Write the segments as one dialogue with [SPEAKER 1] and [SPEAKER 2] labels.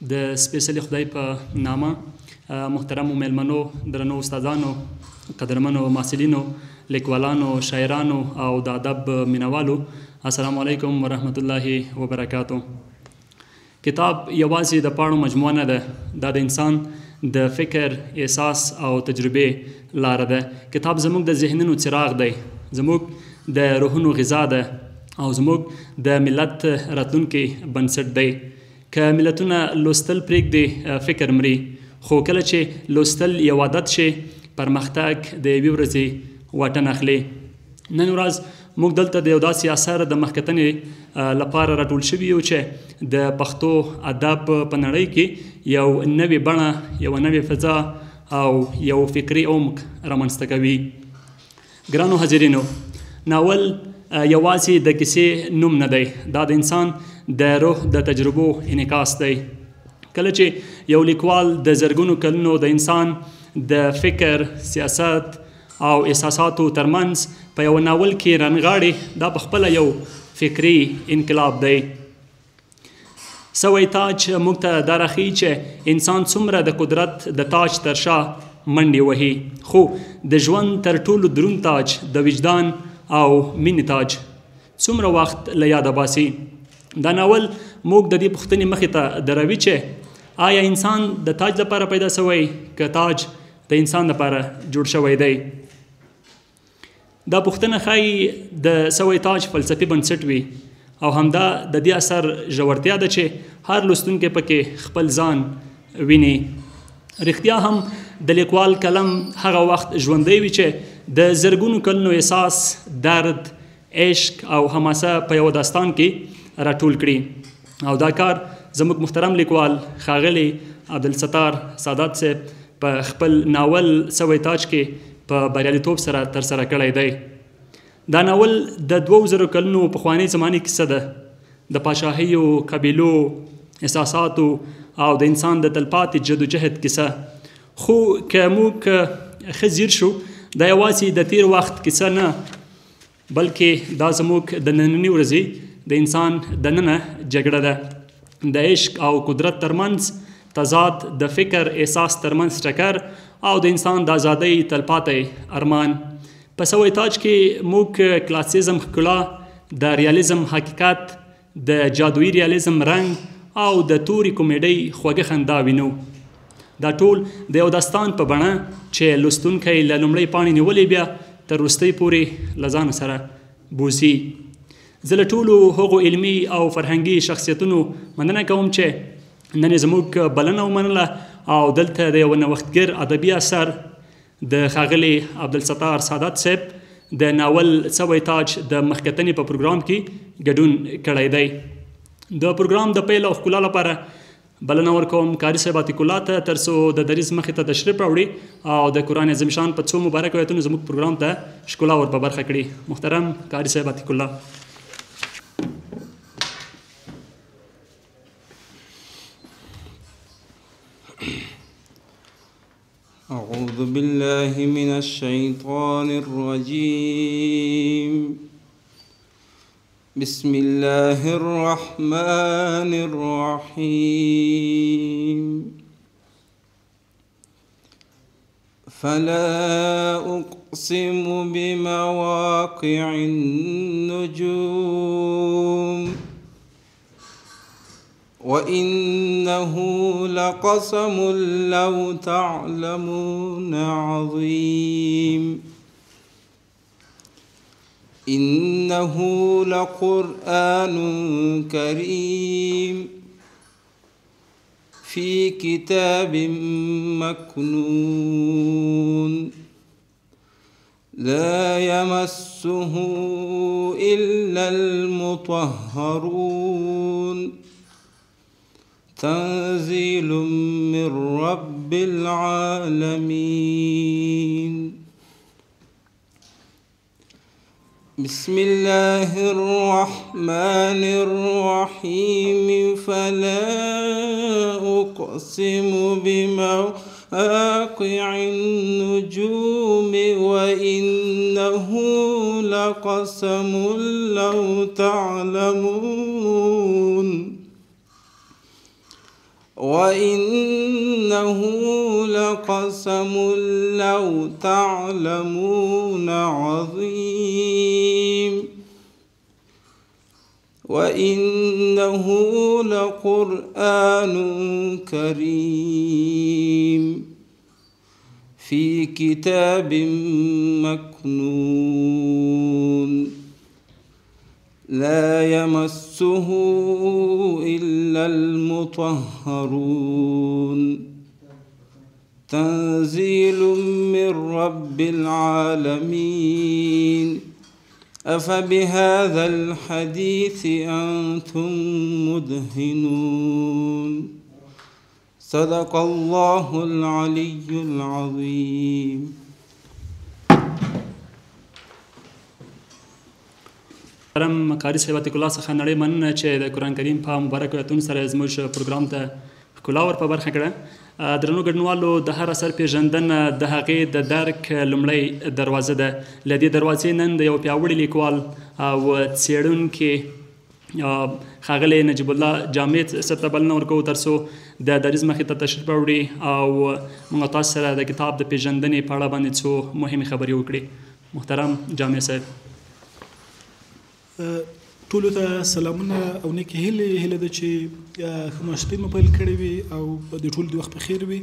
[SPEAKER 1] د سپیشلی خدای په نامه محترمو میلمنو، درنو استادانو، قدرمنو محصلینو، لیکوالانو، شاعرانو او د ادب مینوالو، السلام علیکم ورحمت الله وبرکاتو. کتاب یوازې د پاڼو مجموعه نه ده، دا د انسان د فکر، احساس او تجربې لاره ده. کتاب زموږ د ذهنونو څراغ دی، زموږ د روحونو غذا ده او زموږ د ملت راتلونکی بنسټ دی. که ملتونه لوستل پرېږدي فکر مري، خو کله چې لوستل یو عادت شي، پرمختګ د یوې ورځې واټن اخلي. نن ورځ موږ دلته د یو داسې اثر د مخکتنې لپاره راټول شوي یو چې د پښتو ادب په نړۍ کې یو نوې بڼه، یو نوې فضا او یو فکري عمق رامنځته کوي. ګرانو حاضرینو، ناول یوازې د کیسې نوم نه دی، دا د انسان د روح د تجربو انعکاس دی. کله چې یو لیکوال د زرګونو کلونو د انسان د فکر، سیاست او احساساتو ترمنځ په یو ناول کې رانغاړي، دا پخپله یو فکري انقلاب دی. سوی تاج موږ ته دا راښیي چې انسان څومره د قدرت د تاج تر شا منډې وهي، خو د ژوند تر ټولو دروند تاج، د وجدان او مینې تاج، څومره وخت له یاده باسي. دا ناول موږ د دې پوښتنې مخې ته دروي چې آیا انسان د تاج لپاره پیدا شوی که تاج د انسان لپاره جوړ شوی دی؟ دا پوښتنه ښایي د سوی تاج فلسفي بنسټ وي او همدا د دې اثر ژورتیا ده چې هر لوستونکی پکې خپل ځان ویني. رښتیا هم د لیکوال کلم هغه وخت ژوندی وي چې د زرګونو کلونو احساس، درد، عشق او حماسه په یو داستان کې راټول کړي. او دا کار زموږ محترم لیکوال ښاغلی عبدالستار سادات صاحب په خپل ناول سوی تاج کې په بریالیتوب سره ترسره کړی دی. دا ناول د 2000 کلونو پخوانۍ زمانې کیسه ده، د پاچاهیو، قبیلو، احساساتو او د انسان د تلپاتې جدوجهد کیسه. خو که موږ ښه ځیر شو، دا یوازې د تیر وخت کیسه نه، بلکې دا زموږ د نننۍ ورځې د انسان د ننه جګړه ده. د عشق او قدرت ترمنځ تضاد، د فکر احساس ترمنځ ټکر او د انسان د ازادۍ تلپاتی ارمان. په سوی تاج کې موږ کلاسیزم ښکلا، د ریالیزم حقیقت، د جادویي ریالیزم رنګ او د توري کومیډۍ خوږه خندا وینو. دا ټول د یو داستان په بڼه چې لوستونکی له لومړۍ پاڼې نیولې بیا تر وروستۍ پورې له ځانه سره بوځي. زه له ټولو هغو علمي او فرهنګي شخصیتونو مننه کوم چې نن زموږ بلنه ومنله او دلته د یو نوښتګر ادبي اثر د ښاغلي عبدالستار سادات صاحب د ناول سوی تاج د مخکتنې په پروګرام کې ګډون کړی دی. د پروګرام د پیل او ښکلا لپاره بلنه ورکوم قاري صاحب عتیق الله ته تر څو د دریځ مخې ته تشریف راوړي او د قرآن عظیم شان په څو مبارکو آیتونو زموږ پروګرام ته ښکلا ور په برخه کړي. محترم قاري صاحب عتیق الله.
[SPEAKER 2] أعوذ بالله من الشيطان الرجيم. بسم الله الرحمن الرحيم. فلا أقسم بمواقع النجوم وإنه لقسم لو تعلمون عظيم. إنه لقرآن كريم في كتاب مكنون لا يمسه إلا المطهرون تنزيل من رب العالمين. بسم الله الرحمن الرحيم. فلا أقسم بمواقع النجوم وإنه لقسم لو تعلمون وإنه لقسم لو تعلمون عظيم وإنه لقرآن كريم في كتاب مكنون لا يمسه إلا المطهرون تنزيل من رب العالمين أفبهذا الحديث أنتم مدهنون صدق الله العلي العظيم.
[SPEAKER 1] محترم قاري صاحب عتیق الله څخه نړۍ مننه چې د قرآن کریم په مبارکو ایتونو سره زموږ پروګرام ته ښکلا ور په برخه کړه. درنو ګډونوالو د هر اثر پیژندنه د هغې د درک لومړی دروازه ده. له دې دروازې نن د یو پیاوړي لیکوال او څېړونکي ښاغلی نجیب الله جامد صاحب ته بلنه ورکوو تر څو د دریځ مخې ته تشریف راوړي او موږ تاسو سره د کتاب د پیژندنې په اړه باندې څو مهمې خبرې وکړي. محترم جامد صاحب.
[SPEAKER 3] ټولو ته سلامونه او نیکې هیلې ده چې ښه محاسبین مو پیل کړی وي او د ټولو د وخت په خیر وي.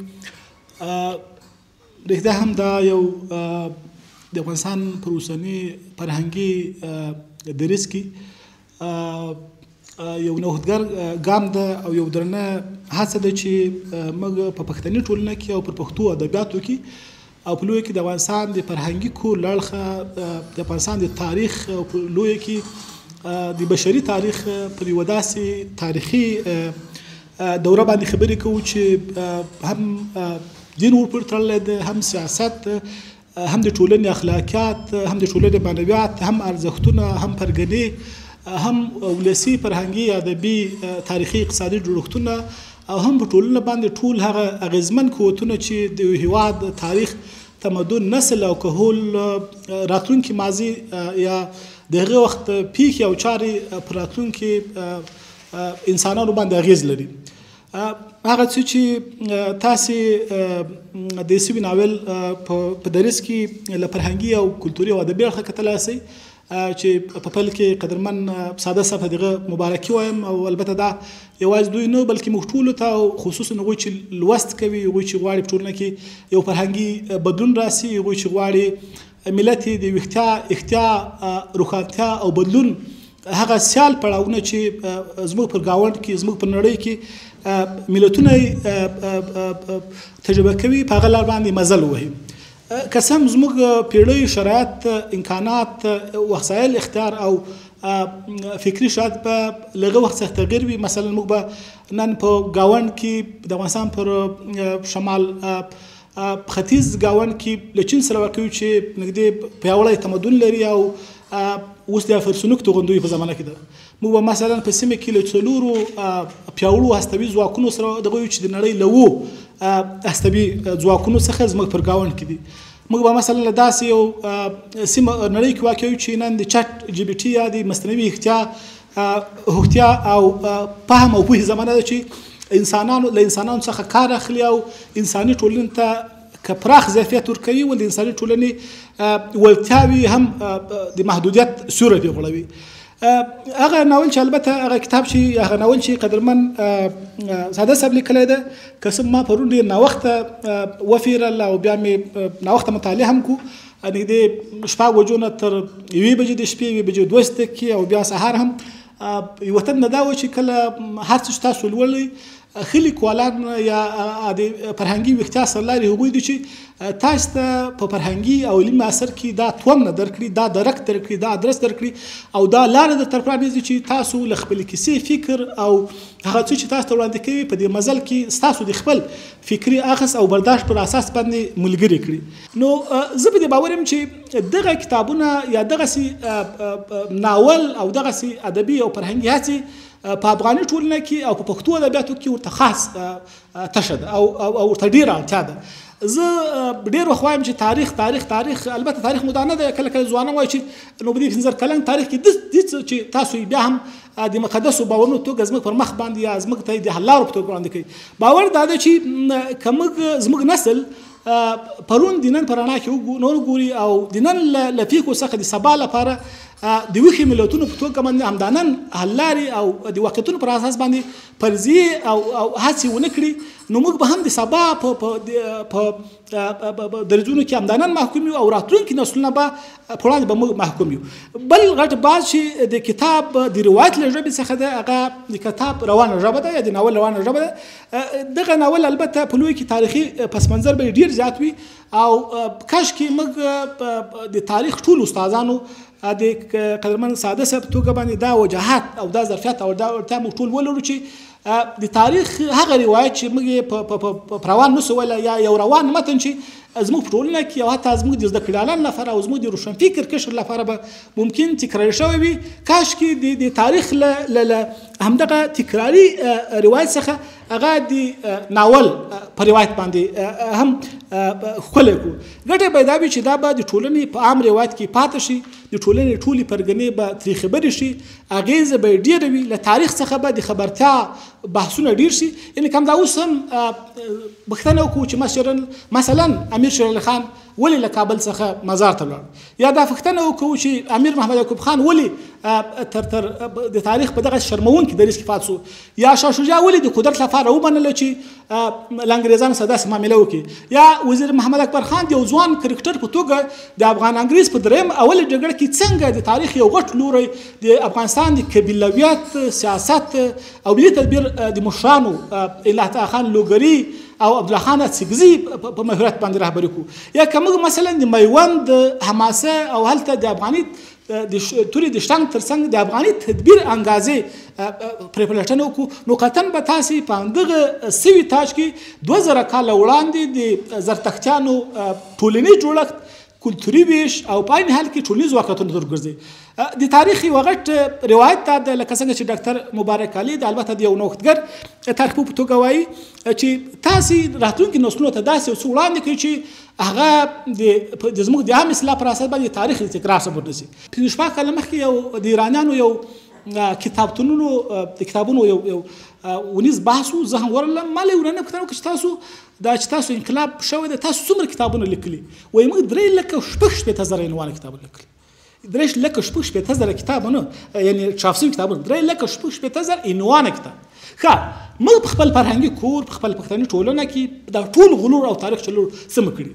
[SPEAKER 3] رښتیا هم دا یو د افغانستان پر اوسني فرهنګي دریځ کې یو نوښتګر ګام ده او یو درنه هڅه ده چې موږ په پښتني ټولنه کې او پر پښتو ادبیاتو کې او په لویه کې د افغانستان د فرهنګي کور لاړخه د افغانستان د تاریخ او په لویه کې د بشري تاریخ پر یوه داسې تاریخي دوره باندې خبرې کوو چې هم دین ورپورې تړلی ده، هم سیاست، هم د ټولنې اخلاقیات، هم د ټولنې معنویات، هم ارزښتونه، هم پرګنې، هم ولسي فرهنګي ادبي تاریخي اقتصادي جوړښتونه او هم په ټولنه باندې ټول هغه اغیزمن قوتونه چې د یو هیواد تاریخ، تمدن، نسل او کهول راتلونکي ماضي یا د هغه وخت پیښې او چارې په راتلونکي انسانانو باندې اغیز لري. هغه څه چې تاسې د سوي ناول په دریځ کې له فرهنګي او کلتوري او ادبي اړخه کتلی شئ چې په پیل کې قدرمن ساده صاحب ته دغه مبارکي وایم او البته دا یوازې دوی نه بلکې موږ ټولو ته او خصوصا هغوی چې لوست کوي، هغوی چې غواړي په ټولنه کې یو فرهنګي بدلون راسي، هغوی چې غواړي ملت د احتیا روښانتیا او بدلون هغه سیال پړاوونه چې زموږ پر ګاونډ کې زموږ پر نړۍ کې ملتونه تجربه کوي په هغه لار باندې مزل ووهي. که څه هم زموږ پیړۍ شرایط امکانات وسایل اختیار او فکري شاید به له هغه وخت څخه تغیر وي. مثلا موږ به نن په ګاونډ کې د افغانستان پر شمال ختیځ ګاونډ کې له چین سره واقع یو چې نږدې پیاوړی تمدن لري او اوس د فرسونک توغندوی په زمانه کې ده. موږ به مثلا په سیمه کې له څلورو پیاوړو هستوي ځواکونو سره دغه یو چې د نړۍ له اوو هستوي ځواکونو څخه زموږ پر ګاونډ کې دي. موږ به مثلا له داسې یو سیمه نړۍ کې واقع یو چې نن د چټ جی بي ټي یا د مصنوعي هوښتیا او فهم او پوهې زمانه ده چې له انسانانو څخه کار اخلي او انساني ټولنې ته که پراخ ظرفیت ورکوي ول د انساني ټولنې وړتیاوې هم د محدودیت سیوری پرې غوړوي. هغه ناول چې البته هغه کتاب چې هغه ناول چې قدرمن ساده صاحب لیکلی ده که څه ما پرون ډېر ناوخته وفیرل او بیا مې ناوخته مطالعه هم کو نږدې 6 بجو نه تر 1 بجې د شپې 1 بجې 2 دقیقې او بیا سهار هم یوه تن نه دا و چې کله هر څه چې تاسو لولئ ښه لیکوالان یا د فرهنګي ویښتیا سرلاري هغوی دي چې تاسو ته په فرهنګي او علمي اثر کې دا توم نه درکړي، دا درک درکړي، دا ادرس درکړي او دا لاره درته پرانیزي چې تاسو له خپلې کیسې فکر او هغه څه چې تاسو ته وړاندې کوي په دې مزل کې ستاسو د خپل فکري اخذ او برداشت پر اساس باندې ملګري کړي. نو زه په دې باور یم چې دغه کتابونه یا دغسې ناول او دغسې ادبي او فرهنګي هڅې په افغاني ټولنه کې او په پښتو ادبیاتو کې ورته خاص تشه ده او ورته ډېره اړتیا ده. زه ډېر وخت وایم چې تاریخ البته تاریخ موده نه ده، کله کله ځوانان وایي چې نو په دې 15 کلن تاریخ کې داسې چې تاسو بیا هم د مقدسو باورونو توګه زموږ پر مخ باندې یا زموږ ته د حل لارو په توګه وړاندې کوي. باور دا ده چې که موږ زموږ نسل پرون د نن په رڼا کې نور ګوري او د نن له فکرو څخه د سبا لپاره د ویښې ملتونو په توګه باندې همدا نن حل لارې او د واقعیتونو پر اساس باندې فرضیې او هڅې ونه کړي، نو موږ به هم د سبا په درجونو کې همدا نن محکوم یو او راتلونکي نسلونه به په وړاندې به موږ محکوم یو. بل غټ باز چې د کتاب د روایت له ژبې څخه ده، هغه د کتاب روانه ژبه ده یا د ناول روانه ژبه ده. دغه ناول البته په لوی کې تاریخي پس منظر به ډېر زیات وي او کاش کې موږ د تاریخ ټول استادانو د قدرمن ساده صاحب په توګه باندې دا وجاهت او دا ظرفیت او دا ورته موږ ټول ولرو چې د تاریخ هغه روایت چې موږ په روان نسو ولا یا یو روان متن چې زموږ په ټولنه کې او حتی زموږ د زده کړیالانو لپاره او زموږ د روشنفکر قشر لپاره به ممکن تکرار شوی وي. کاش کې د تاریخ له همدغه تکراري روایت څخه هغه د ناول په روایت باندې هم ښکلی کړو. ګټه به دا وي چې دا به د ټولنې په عام روایت کې پاتې شي، د ټولنې ټولې پرګنې به ترې خبرې شي، اغیزه به ډېره وي، له تاریخ څخه به د خبرتیا بحثونه ډېر شي. یعنې کوم دا اوس هم بښتنه وکړو چې مثلا امیر شیر علي خان ولې له کابل څخه مزار ته لاړ، یا دا پوښتنه وکړو چې امیر محمد یعقوب خان ولې تر د تاریخ په دغه شرمونکي دریځ کې پاتې شو، یا شاه شجاع ولې د قدرت لپاره ومنله چې له انګریزانو سره داسې معامله وکړي، یا وزیر محمد اکبر خان د یو ځوان کرکټر په توګه د افغان انګریز په درېیم اوله جګړه کې څنګه د تاریخ یو غټ لوری د افغانستان د قبیلویت سیاست او ملي تدبیر د مشرانو الله تعالی خان لوګري او عبدالله خان اڅکزي په مهارت باندې رهبري کو، یا که موږ مثلا د میوند حماسه او هلته د افغاني د توري د شتنګ ترڅنګ د افغاني تدبیر انګازې پرې پلټنه وکړو، نو قطعا به تاسې په همدغه سوي تاج کې 2000 کاله وړاندې د زرتښتیانو ټولنیز جوړښت، کلتوري ویش او په عین حال کې ټولنیز واقعیتونه درګرځي. د تاریخ یو غټ روایت دا ده، لکه څنګه چې ډاکټر مبارک علي د البته د یو نوښتګر تاریخ په توګه وایي چې تاسې راتلونکي نسلونو ته داسې یو څه وړاندې کړئ چې هغه د زموږ د عام اصلاح پر اساس باندې تاریخ د تکرار سبب نه شي. 15 کاله مخکې یو د ایرانیانو یو کتابونو یو ونیز بحث و، زه هم ورلم، ما له ورنه پوښتنه وکړه چې تاسو انقلاب شوی دی، تاسو څومره کتابونه لیکلي؟ وایي موږ 3,60,000 عنوانه کتابونه لیکلي. 3,60,000 کتابونه یعنی چاپ شوي کتابونه، 3,60,000 عنوانه کتاب. ښه موږ په خپل فرهنګي کور په خپل پښتني ټولنه کې دا ټول غلور او تاریخ چلور سم کړي،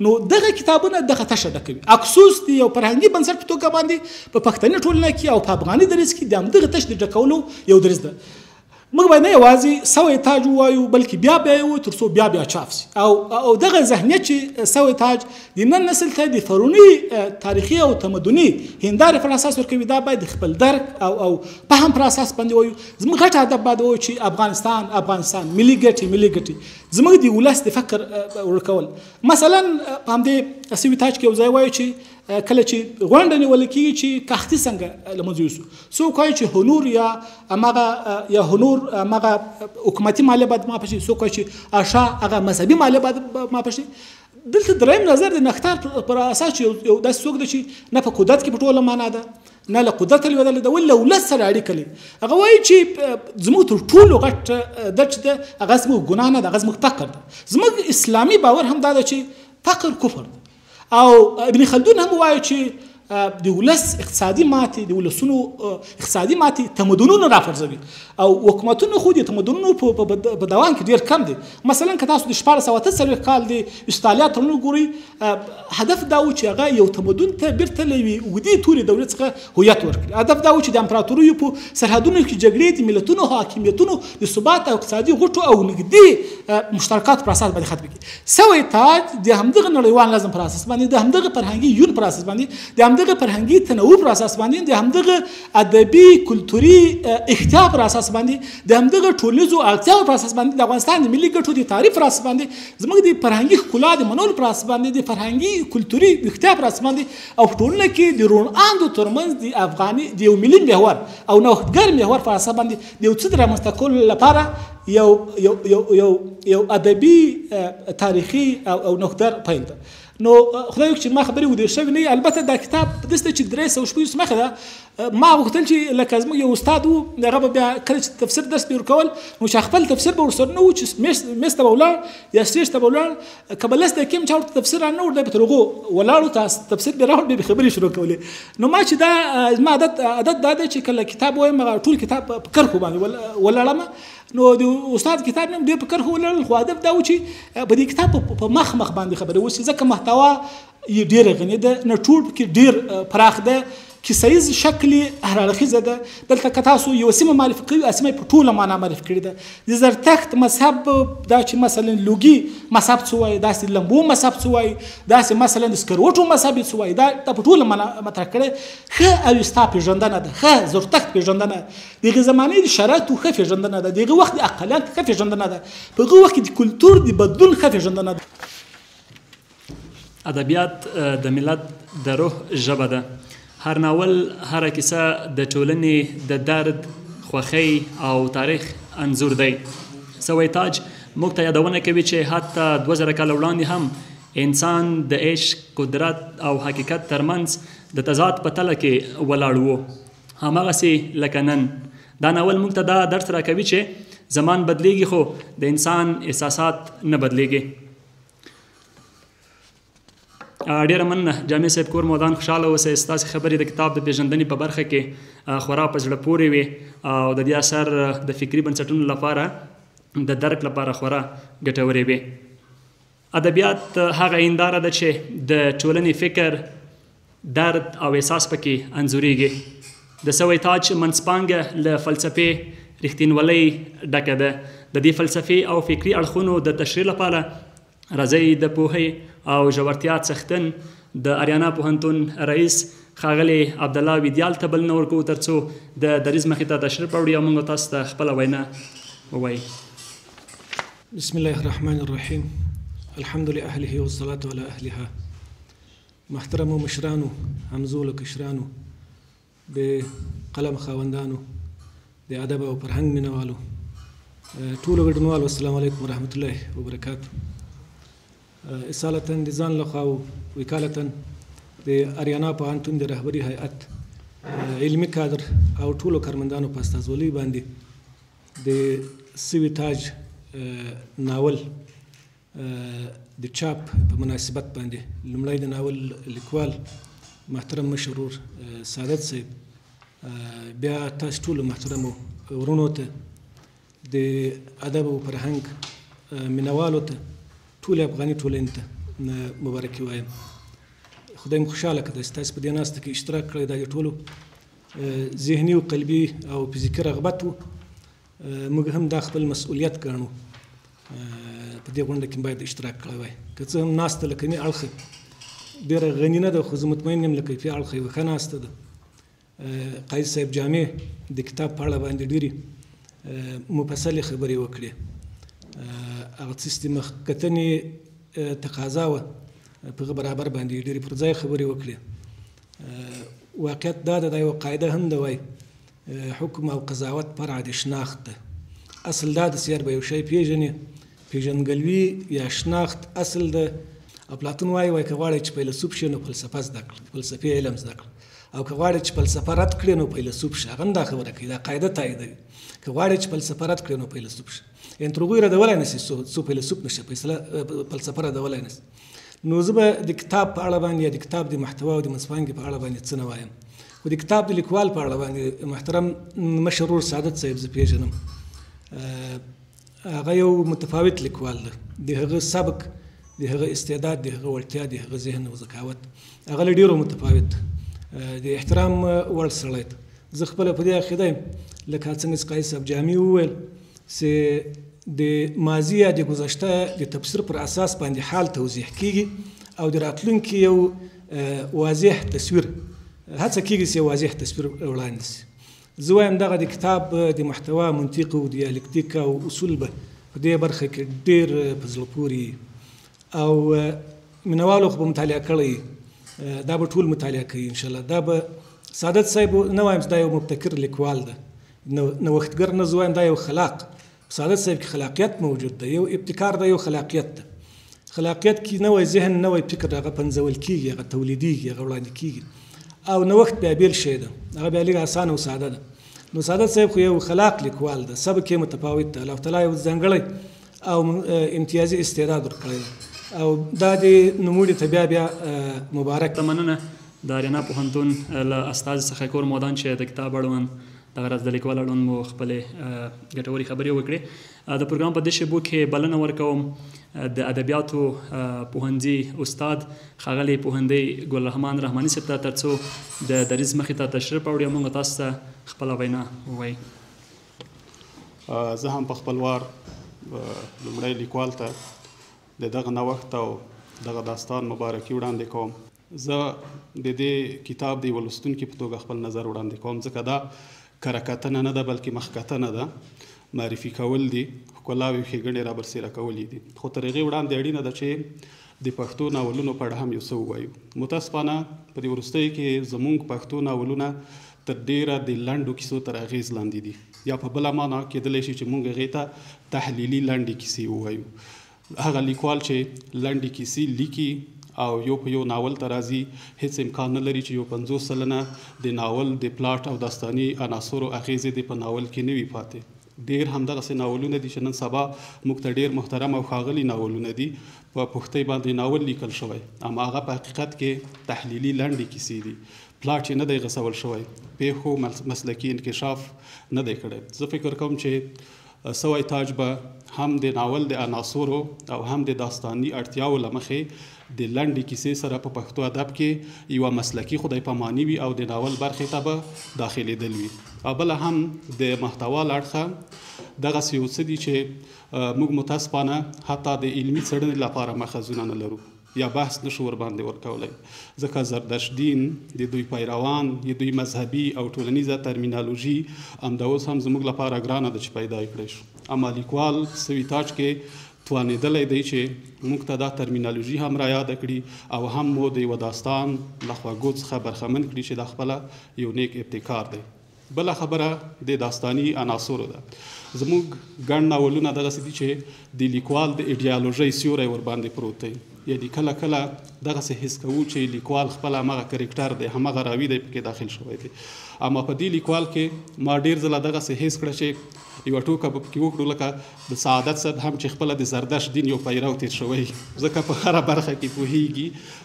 [SPEAKER 3] نو دغه کتابونه دغه تشه ډکوي. افسوس دی یو فرهنګي بنسټ په توګه باندې په پښتني ټولنه کې او په افغاني دریځ کې د همدغه تش د ډکولو یو دریځ ده. موږ باید نه یوازې سوی تاج ووایو بلکې بیا یې تر څو بیا چاپ شي او دغه ذهنیت چې سوی تاج د نن نسل ته د فرعوني تاریخي او تمدني هندارې پر اساس ورکوي، دا باید خپل درک او فهم پر اساس باندې وایو. زموږ غټ هدف باید وایو چې افغانستان ملي ګټې زموږ د ولس د فکر ورکول. مثلا په همدې سوی تاج کې یو ځای وایو چې کله چې غونډه نیول کېږي چې کښتي څنګه له منځه یوسو، څوک وایي چې هنور یا هنور هغه حکومتي مالیه باید معاف شي، څوک وایي چې اشا هغه مذهبي مالیه باید معاف شي. دلته دریم نظر د نښتار پر اساس چې یو داسې څوک دی چې نه په قدرت کې په ټوله معنا ده، نه له قدرت لوېدلی ده، ولې له ولس سره اړیکه لري. هغه وایي چې زموږ تر ټولو غټ درد چې ده هغه زموږ ګناه نه ده، هغه زموږ فقر ده. زموږ اسلامي باور هم دا ده چې فقر کفر ده، او ابن خلدون هم وایي چې د ولس اقتصادي ماتې د ولسونو اقتصادي ماتې تمدنونه راپرځوي او حکومتونه خو د تمدنونو په دوام کې ډېر کم دي. مثلا که تاسو د 1448 کال د استرالیا تړون ګورئ، هدف دا و چې هغه یو تمدن ته بیرته له یوې اوږدې تورې دولت څخه هویت ورکړي. هدف دا و چې د امپراتوریو په سرحدونو کې جګړې د ملتونو حاکمیتونو د ثبات او اقتصادي غوټو او نږدې مشترکات پر اساس باندې ختم کړي. سوی تاج د همدغه نړیوال نظم پر اساس باندې، د همدغه فرهنګي یون پر اساس باندې، د همدغه فرهنګي تنوع پر اساس باندې، د همدغه ادبي کلتوري احتیا پر اساس باندې، د همدغه ټولنیزو اړتیاو پر اساس باندې، د افغانستان د ملي ګټو د تعریف پر اساس باندې، زموږ د فرهنګي ښکلا د منلو پر اساس باندې، د فرهنګي کلتوري احتیا پر اساس باندې، او په ټولنه کې د روڼاندو ترمنځ د افغاني د یو ملي محور او نوښتګر محور پر اساس باندې د یو څه د رامنځته کولو لپاره یو ادبي تاریخي او نوښتګر پیل ده. نو خدای وکړي چې ما خبرې ودې شوې نه. البته دا کتاب داسې چې 300 مخه ده. ما غوښتل چې لکه زموږ یو استاد و هغه به بیا کله چې تفسیر درس به ورکول نو چې خپل تفسیر به ورسره نه و چې میز ته به ولاړ یا سټیج ته به ولاړ که به لس دقیقې هم چا ورته تفسیر را نه ور دی به تر هغو ولاړو ته تفسیر به راوړ بیا به خبرې شروع کولې. نو ما چې دا زما عادت دا دی چې کله کتاب وایم هغه ټول کتاب په کرښو باندې ولاړم. نو د استاد کتاب مې ډېر په کرښو ولاړل خو هدف دا و چې په دې کتاب په مخ باندې خبرې وشي ځکه محتوا یې ډېره غني ده نه ټول پکې ډېر پراخ ده کیسیز شکل هررخیزه ده. دلته که تاسو یو سیمه معرفي کوي سیمه په ټوله معنا معرفي کړې ده. د زرتښت مذهب دا چې مثلا لوګي مذهب څه وایي داسې لمبو مذهب څه وایي داسې مثلا د سکروټو مذهب څه وایي دا په ټوله معنا مطرح کړی. ښه اوستا پېژندنه ده ښه زرتښت پېژندنه دغه زمانې د شرایطو ښه پېژندنه ده دغه وخت د اقلیت ښه پېژندنه ده په هغه وخت د کلتور د بدلون ښه پېژندنه ده.
[SPEAKER 1] ادبیات د ملت د روح ژبه ده. هر ناول هر کیسه د ټولنې د درد خوښۍ او تاریخ انځور دی. سوی تاج موږ ته یادونه کوي چې حتی 2000 کاله وړاندې هم انسان د عشق قدرت او حقیقت ترمنځ د تضاد په تله کې ولاړ و هماغسې لکه نن. دا ناول موږ ته دا درس راکوي چې زمان بدلیږي خو د انسان احساسات نه بدلیږي. ډیره مننه جامع صاحب کور مودان خوشحاله اوسئ. ستاسې خبرې د کتاب د پیژندنې په برخه کې خورا په زړه پورې وي او د دې اثر د فکري بنسټونو لپاره د درک لپاره خورا ګټورې وي. ادبیات هغه هنداره ده چې د ټولنې فکر درد او احساس پکې انځورېږي. د سوی تاج منځپانګه له فلسفې رښتینولۍ ډکه ده. د دې فلسفي او فکري اړخونو د تشریح لپاره راځئ د پوهې او ژورتیا څښتن د اریانا پوهنتون رئیس ښاغلی عبدالله ویدیال ته بلنه ورکوو تر څو د دریځ مخې ته تشریف راوړي او موږ تاسو ته خپله وینا ووایي.
[SPEAKER 4] بسم الله الرحمن الرحیم. الحمد لأهله والصلاة على أهلها. محترمو مشرانو همزولو کشرانو د قلم خاوندانو د ادب او فرهنګ مینوالو ټولو ګډونوالو السلام علیکم ورحمت الله وبرکاتو. اصالتا د ځان لخوا او وکالتا د اریانا پوهنتون د رهبري هیئت علمي کادر او ټولو کارمندانو په استازولۍ باندې د سوي تاج ناول د چاپ په مناسبت باندې لومړی د ناول لیکوال محترم مشرور سعادت صاحب بیا تاسو ټولو محترمو ورونو ته د ادب او فرهنګ مینوالو ته ټول افغاني ټولنې ته مبارکي وایم. خدای مو خوشحاله کړه چې تاسو په دې ناسته کې اشتراک کړی. دا د ټولو ذهني او قلبي او فزیکي رغبت و. موږ هم دا خپل مسؤلیت ګڼو په دې غونډه کې باید اشتراک کړی وای. که څه هم ناسته له کمې اړخه ډېره غني نه ده خو زه مطمئن یم له کیفي اړخه یوه ښه ناسته ده. قاید صاحب جامع د کتاب په اړه باندې ډېرې مفصلې خبرې وکړې. هغه څه چې مخکتنې تقاضا وه په هغه برابر باندې ډېرې پر ځای خبرې وکړې. واقعیت دا ده دا یوه قاعده هم ده وایي حکم او قضاوت فرع د شناخت ده. اصل دا د سیار به یو شی پېژنې پېژندګلوي یا شناخت اصل ده. افلاطون وایي که غواړئ چې فیلسوف شئ نو فلسفه زده کړه فلسفي علم زده کړه او که غواړئ چې فلسفه رد کړئ نو فیلسوف شئ. هغه هم دا خبره کوي دا قاعده تاییدوي که غواړئ چې فلسفه رد کړئ نو فیلسوف شئ. یعنې تر هغوی ردولی نه شي څو فیلسوف نه شي فلسفه ردولی نه شي. نو زه به د کتاب په اړه باندې یا د کتاب د محتوا او د منځپانګې په اړه باندې څه نه وایم خو د کتاب د لیکوال په اړه باندې محترم مشرور سعادت صاحب زه پیژنم. هغه یو متفاوت لیکوال ده. د هغه سبک د هغه استعداد د هغه وړتیا د هغه ذهن او ذکاوت هغه له ډېرو متفاوت د احترام وړ سړی ده. زه خپله په دې عقیده یم لکه څنګه چې قاید صاحب جامع وویل چې د ماضي یا د گذشته د تفسیر پر اساس باندې حال توضیح کیږي او د راتلونکي یو واضح تصویر هڅه کیږي چې واضح تصویر وړاندې شي. زه وایم دغه د کتاب د محتوا منطق او دیالکتیک او اصول به په دې برخه کې ډېر په زړه پورې او مینوالو خو به مطالعه کړی دا به ټول مطالعه کوي انشاءالله. دا به سعادت صاحب نه وایم چې دا یو مبتکر لیکوال ده نوښتګر نه. زه وایم دا یو خلاق سعادت صاحب کې خلاقیت موجود ده، یو ابتکار ده، یو خلاقیت ده. خلاقیت کې نوی ذهن، نوی فکر هغه پنځول کېږي، هغه تولیدېږي، هغه وړاندې کېږي، او نوښت بیا بیل شی ده، هغه بیا لږ اسانه او ساده ده. نو سعادت صاحب خو یو خلاق لیکوال ده، سبک یې متفاوت ده، الله تعالی یو ځانګړی او امتیازي استعداد ورکړی ده، او دا د نوموړي ته بیا مبارک.
[SPEAKER 1] مننه د اریانا پوهنتون له استازي څخه کور مودان چې د کتاب اړوند دغه ورځ د لیکوال اړوند مو خپلې ګټورې خبرې وکړې. د پروګرام په دې شیبو کې بلنه ورکوم د ادبیاتو پوهنځي استاد ښاغلی پوهندی ګل رحمان رحماني صاحب ته، تر څو د دریځ مخې ته تشریف راوړي او موږ تاسو ته خپله وینا ووایي.
[SPEAKER 5] زه هم په خپل وار لومړی لیکوال ته د دغه نوښت او دغه داستان مبارکي وړاندې کوم. زه د دې کتاب د یوه لوستونکي په توګه خپل نظر وړاندې کوم، ځکه دا کره کتنه نه ده بلکې مخکتنه ده، معرفي کول دي، ښکلاوې ښېګڼې را برسېره کول دي. خو تر هغې وړاندې اړینه ده چې د پښتو ناولونو په اړه هم یو څه ووایو. متاسفانه په دې وروستیو کې زموږ پښتو ناولونه تر ډیره د لنډو کیسو تر اغېز لاندې دي، یا په بله معنا کېدلی شي چې موږ هغې ته تحلیلي لنډې کیسې ووایو. هغه لیکوال چې لنډې کیسې لیکي او یو په یو ناول ته راځي، هیڅ امکان نه لري چې یو 50 سلنه د ناول د پلاټ او داستاني عناصرو اغېزې دې په ناول کې نه وي پاتې. ډېر همدغسې ناولونه دي چې نن سبا موږ ته ډېر محترم او ښاغلي ناولونه دي، په پښتۍ باندې ناول لیکل شوی، اما هغه په حقیقت کې تحلیلي لنډې کیسې دي، پلاټ یې نه دی غځول شوی، پیښو مسلکي انکشاف نه دی کړی. زه فکر کوم چې سوی تاج به هم د ناول د عناصرو او هم د داستاني اړتیاو له مخې د لنډې کیسې سره په پښتو ادب کې یوه مسلکي خدای پاماني وي او د ناول برخې ته به داخلېدل وي. او بله هم د محتوا له اړخه دغسې یو څه دي چې موږ متاسفانه حتی د علمي څېړنې لپاره ماخذونه نه لرو یا بحث نشو ورباندې ورکولی، ځکه زردشتدین، د دوی پیروان، د دوی مذهبي او ټولنیزه ترمینالوژي همدا اوس هم زموږ لپاره ګرانه ده چې پیدا یې کړی شو. اما لیکوال سوي تاج کې توانېدلی دی چې موږ ته دا ترمینالوژي هم را یاده کړي او هم مو د یوه داستان له خوږو څخه برخمن کړي چې دا خپله یو نیک ابتکار دی. بله خبره د داستاني عناصرو ده. زموږ ګڼ ناولونه دغسې دي چې د لیکوال د ایډیالوژۍ سیوری ورباندې پروت دی، یعنې کله کله دغسې حس کوو چې لیکوال خپل همغه کرکټر دی، همغه راوي دی پکې داخل شوی دی. اما په دې لیکوال کې ما ډېر ځله دغسې حس کړه چې یوه ټوکه به پکې وکړو لکه د سعادت صاحب هم چې خپله د زردشت دین یو پیرو تېر شوی، ځکه په هره برخه کې پوهیږي،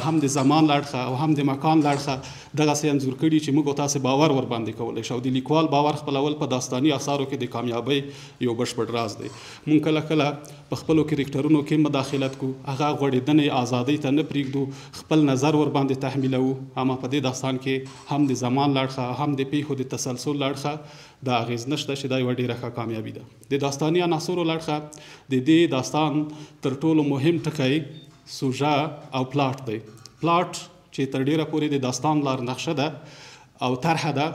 [SPEAKER 5] هم د زمان له اړخه او هم د مکان له اړخه دغسې انځور کړي چې موږ تاسې باور ورباندې کولی شو. د لیکوال باور خپلول په داستاني اثارو کې د کامیابۍ یو بشپړ راز دی. موږ کله کله په خپلو کرکټرونو کې مداخلت کوو، هغه غوړېدنې ازادۍ ته نه پرېږدو، خپل نظر ورباندې تحمیلوو. اما په دې داستان کې هم د زمان له اړخه هم د پیښو د تسلسل له اړخه دا اغېز نشته چې دا یوه ډېره ښه کامیابي ده. د داستاني عناصرو له اړخه د دې داستان تر ټولو مهم ټکی سوژه او پلاټ دی. پلاټ چې تر ډیره پورې د داستان لار نقشه ده او طرحه ده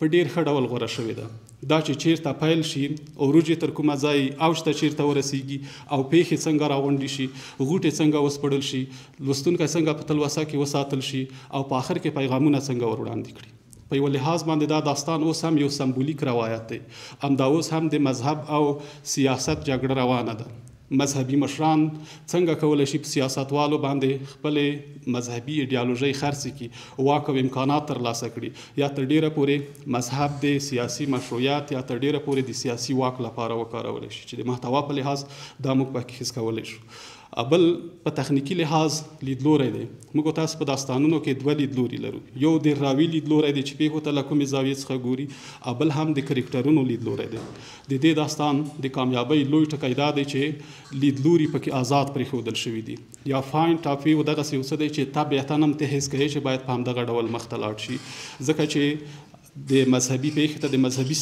[SPEAKER 5] په ډیر ښه ډول غوره شوې ده. دا چې چیرته پیل شي، عروج تر کومه ځای اوج ته چیرته ورسیږي او پیښې څنګه راغونډې شي، غوټې څنګه وسپړل شي، لوستونکی څنګه په تلوسه کې وساتل شي او په آخر کې پیغامونه څنګه ور وړاندې کړي. په یو لحاظ باندې دا داستان اوس هم یو سمبولیک روایت دی. همدا اوس هم د مذهب او سیاست جګړه روانه ده. مذهبي مشران څنګه کولی شي په سیاستوالو باندې خپلې مذهبي ایډیالوژۍ خرڅې کړي، واک او امکانات ترلاسه کړي، یا تر ډیره پورې مذهب د سیاسي مشروعیت یا تر ډیره پورې د سیاسي واک لپاره وکارولی شي، چې د محتوا په لحاظ دا موږ پکې حس کولی شو. بل په تخنیکي لحاظ لیدلوری دی. موږ تاسو په داستانونو کې دوه لیدلوري لرو، یو د راوي لیدلوری دی چې پیښو ته له کومې زاویې څخه ګوري، او بل هم د کرکټرونو لیدلوری دی. د دې داستان د کامیابۍ لوی ټکی دا دی چې لیدلوري پکې آزاد پرېښودل شوي دي، یا فاینټ اف ویو دغسې یو څه دی چې طبیعتا هم ته حس کوې چې باید په همدغه ډول مخ ته لاړ شي، ځکه چې د مذهبي پیښې ته د مذهبي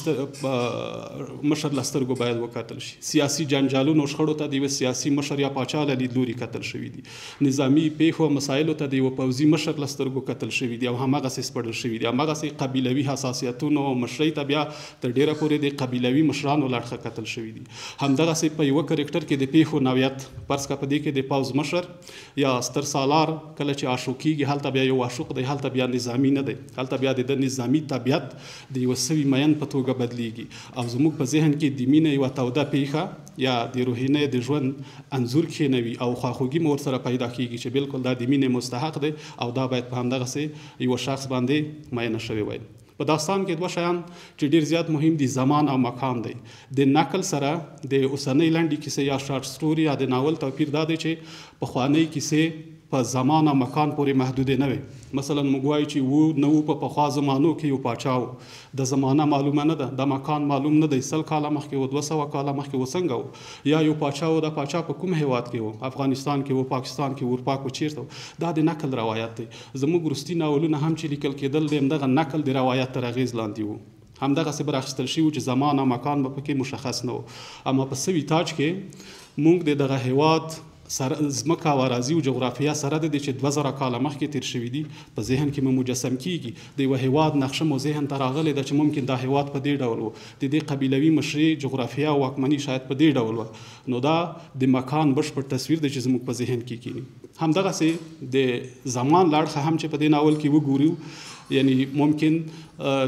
[SPEAKER 5] مشر له سترګو باید وکتل شي. سیاسي جنجالونو شخړو ته د یوه سیاسي مشر یا پاچا له لیدلوري کتل شوي دي. نظامي پیښو مسایلو ته د یوه پوځي مشر له سترګو کتل شوي دي او همغسې سپړل شوي دي. همغسې قبیلوي حساسیتونو او مشرۍ ته بیا تر ډیره پورې د قبیلوي مشرانو له اړخه کتل شوي دي. همدغسې په یوه کرکټر کې د پیښو نوعیت، فرض کړه په دې کې د پوځ مشر یا ستر سالار کله چې عاشق کېږي، هلته بیا یو عاشق دی، هلته بیا نظامي نه دی، هلته بیا د نظامي طبیعت ملت د یوه سوي مین په توګه بدلیږي او زموږ په ذهن کې د مینې یوه توده پیښه یا د روحینې د ژوند انځور کښېنوي او خواخوږي مو ورسره پیدا کېږي چې بالکل دا د مینې مستحق دی او دا باید په همدغسې یوه شخص باندې مینه شوی وای. په داستان کې دوه شیان چې ډیر زیات مهم دي، زمان او مکان دی. د نقل سره د اوسنۍ لنډې کیسې یا شارټ سټوري یا د ناول توپیر دا دی چې پخوانۍ کیسې په زمان او مکان پورې محدودې نه وي. مثلا موږ وایو چې نه و په پخوا زمانو کې یو پاچا و، د زمانه معلومه نه ده، د مکان معلوم نه دی، 100 کاله مخکې و، 200 کاله مخکې و، څنګه و، یا یو پاچا و، د پاچا په کوم هیواد کې و، افغانستان کې و، پاکستان کې و، اروپا کې چیرته و. دا د نقل روایت دی. زموږ وروستي ناولونه هم چې لیکل کېدل د همدغه نقل د روایت تر اغېز لاندې و. همدغسې به راخیستل شوي چې زمان او مکان به پکې مشخص نه و. اما په سوي تاج کې موږ د دغه هیواد ځمکه او اراضي او جغرافیه سره د دې چې 2000 کاله مخکې تیر شوي دي په ذهن کې مو مجسم کیږي. د یوه هیواد نقشه مو ذهن ته راغلی ده چې ممکن دا هیواد په دې ډول و، د دې قبیلوي مشري جغرافیه او واکمني شاید په دې ډول و. نو دا د مکان بشپړ تصویر دی چې زموږ په ذهن کې کینی. همدغسې د زمان لاړخه هم چې په دې ناول کې وګورو، یعنی ممکن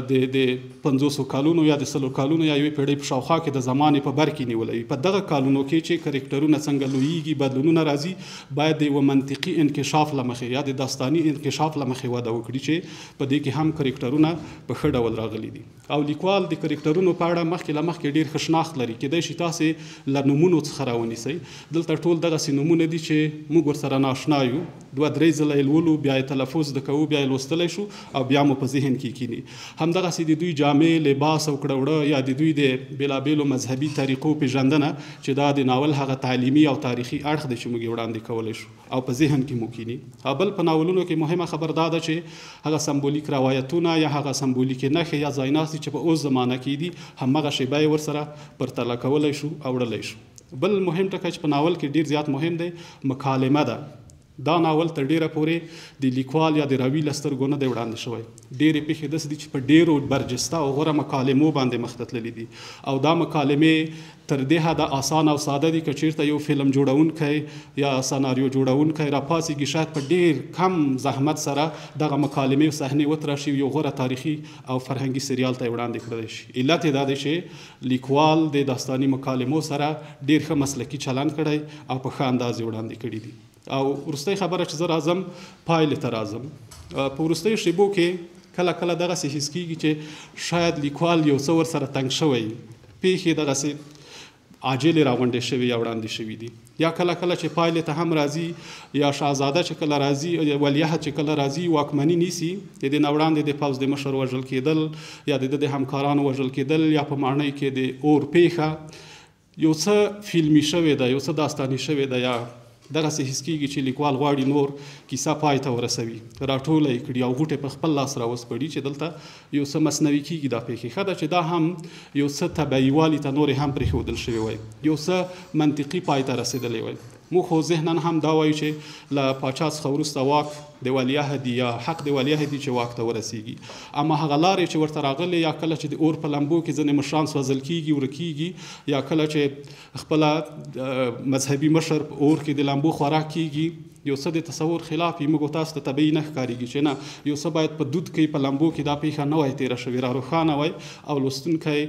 [SPEAKER 5] د 50 کالونو یا د 100 کالونو یا یوې پیړۍ په شاوخوا کې د زمانې په بر کې نیولی وي. په دغه کالونو کې چې کرکټرونه څنګه لویږي، بدلونونه راځي، باید د یوه منطقي انکشاف له مخې یا د داستاني انکشاف له مخې وده وکړي چې په دې کې هم کرکټرونه په ښه ډول راغلي دي. او لیکوال د کرکټرونو په اړه مخکې له مخکې ډېر ښه شناخت لري. کیدای شي تاسې له نومونو څخه راونیسئ. دلته ټول دغسې نومونه دي چې موږ ورسره ناشنا یو، 2-3 ځله یې لولو، بیا یې تلفظ د کوو، بیا یې لوستلی شو او بیا مو په ذهن کې کینی. همدغسې د دوی جامې، لباس او کړه یا د دوی د بېلابېلو مذهبي طریقو پیژندنه چې دا د ناول هغه تعلیمي او تاریخي اړخ دی چې موږ یې وړاندې کولی شو او په ذهن کې مو کینی. بل په ناولونو کې مهمه خبر دا ده چې هغه سمبولیک روایتونه یا هغه سمبولیکې نښې یا ځایناستې چې په اوس زمانه کې دي، همغه شیبه یې ورسره پرتله کولی شو او وړلی شو. بل مهم ټکی چې په ناول کې ډیر زیات مهم دی، مکالمه ده. دا ناول تر ډیره پورې د لیکوال یا د راوي له سترګو نه دی وړاندې شوی. ډېرې پېښې داسې دي چې په ډېرو برجسته او غوره مکالمو باندې مخ ته تللي دي او دا مکالمې تر دې حده اسانه او ساده دي که چېرته یو فلم جوړونکی یا سناریو جوړونکی راپاڅېږي، شاید په ډېر کم زحمت سره دغه مکالمې او صحنې وتراشي، یو غوره تاریخي او فرهنګي سریال ته یې وړاندې کړلی شي. علت یې دا دی چې لیکوال د داستاني مکالمو سره ډېر ښه مسلکي چلند کړی او په ښه انداز یې وړاندې کړي دي. او وروستی خبره چې زه راځم پایلې ته راځم. په وروستیو شیبو کې کله کله دغسې حس کېږي چې شاید لیکوال یو څه ورسره تنګ شوی، پیښې دغسې عاجلې راغونډې شوي یا وړاندې شوي دي، یا کله کله چې پایلې ته هم راځي یا شهزاده چې کله راځي، ولیعهد چې کله راځي واکمني نیسي، د دې نه وړاندې د پوځ د مشر وژل کېدل یا د همکارانو وژل کېدل یا په ماڼۍ کې د اور پیښه یو څه فلمي شوې ده، یو څه داستاني شوې ده، یا دغسې حس کېږي چې لیکوال غواړي نور کیسه پای ته ورسوي، راټوله یې کړي او غوټې په خپل لاس راوسپړي چې دلته یو څه مصنوي کېږي دا پیښې. ښه ده چې دا هم یو څه طبیعي والي ته نورې هم پرېښودل شوي وای، یو څه منطقي پای ته رسېدلی وای. موږ خو ذهنا هم دا وایو چې له پاچا څخه وروسته واک د ولیعهد یا حق د ولیعهد چې واک ته ورسیږي، اما هغه لارې چې ورته راغلې یا کله چې د اور په لمبو کې ځینې مشران سوځل کېږي، ورکېږي، یا کله چې خپله مذهبي مشر په اور کې د لمبو خوراک کېږي، یو څه د تصور خلاف یې موږ تاسو ته طبیعي نه ښکارېږي چې نه، یو څه باید په دود کې په لمبو کې دا پیښه نه وای تېره شوې، را روښانه وای او لوستونکی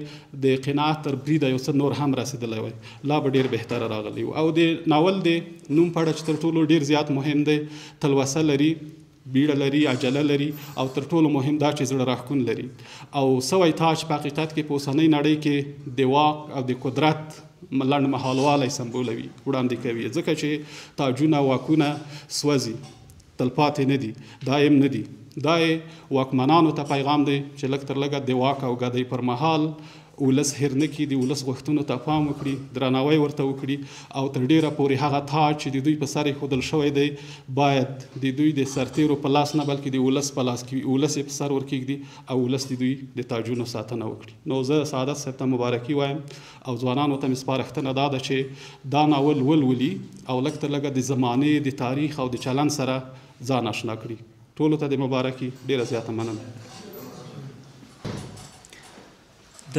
[SPEAKER 5] د قناعت تر بریده یو څه نور هم رسېدلی وای، لا به ډېر بهتره راغلی و. او د ناول د نوم په اړه چې تر ټولو ډېر زیات مهم دی، تلوسه لري، بیړه لري، عجله لري، او تر ټولو مهم دا چې زړه راښکون لري. او سوی تاج په حقیقت کې په اوسنۍ نړۍ کې د واک او د قدرت لنډ مهالوالی سمبولوي، وړاندې کوي، ځکه چې تاجونه واکونه سوځي، تلپاتې نه دي، دایم نه دي. دا یې واکمنانو ته پیغام دی چې لږ تر لږه د واک او ګدۍ پر مهال ولس هېر نه کړي، د ولس غوښتنو ته پام وکړي، درناوی ورته وکړي، او تر ډېره پورې هغه تاج چې د دوی په سر ایښودل شوی دی باید د دوی د سرتېرو په لاس نه بلکې د ولس په لاس کې وي، ولس یې په سر ورکېږدي او ولس د دوی د تاجونو ساتنه وکړي. نو زه سعادت صاحب ته مبارکي وایم او ځوانانو ته مې سپارښتنه دا ده چې دا ناول ولولي او لږ تر لږه د زمانې د تاریخ او د چلند سره ځان اشنا کړي. ټولو ته د مبارکي ډېره زیاته مننه.
[SPEAKER 1] د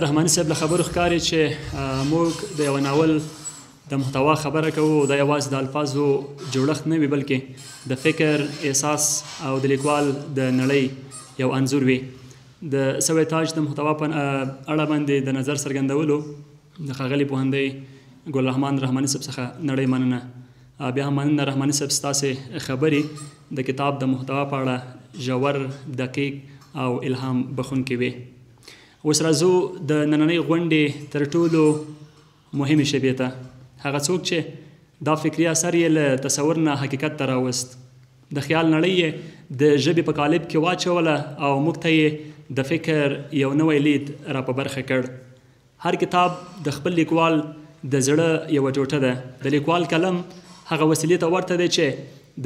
[SPEAKER 1] رحماني صاحب له خبرو ښکاري چې موږ د یو ناول د محتوا خبره کوو، دا یوازې د الفاظو جوړښت نه وي بلکې د فکر، احساس او د لیکوال د نړۍ یو انځور وي. د سوی تاج د محتوا په اړه باندې د نظر څرګندولو د ښاغلي پوهنځی ګل رحمان رحماني صاحب څخه نړۍ مننه. بیا هم مننه رحماني صاحب ستاسې خبرې د کتاب د محتوا په اړه ژور، دقیق او الهام بخښونکې وې. اوس راځو د نننۍ غونډې تر ټولو مهمې شیبې ته. هغه څوک چې دا فکري اثر یې له تصور نه حقیقت ته راوست، د خیال نړۍ یې د ژبې په قالب کې واچوله او موږ ته یې د فکر یو نوی لید را په برخه کړ. هر کتاب د خپل لیکوال د زړه یوه ټوټه ده. د لیکوال قلم هغه وسیلې ته ورته دی چې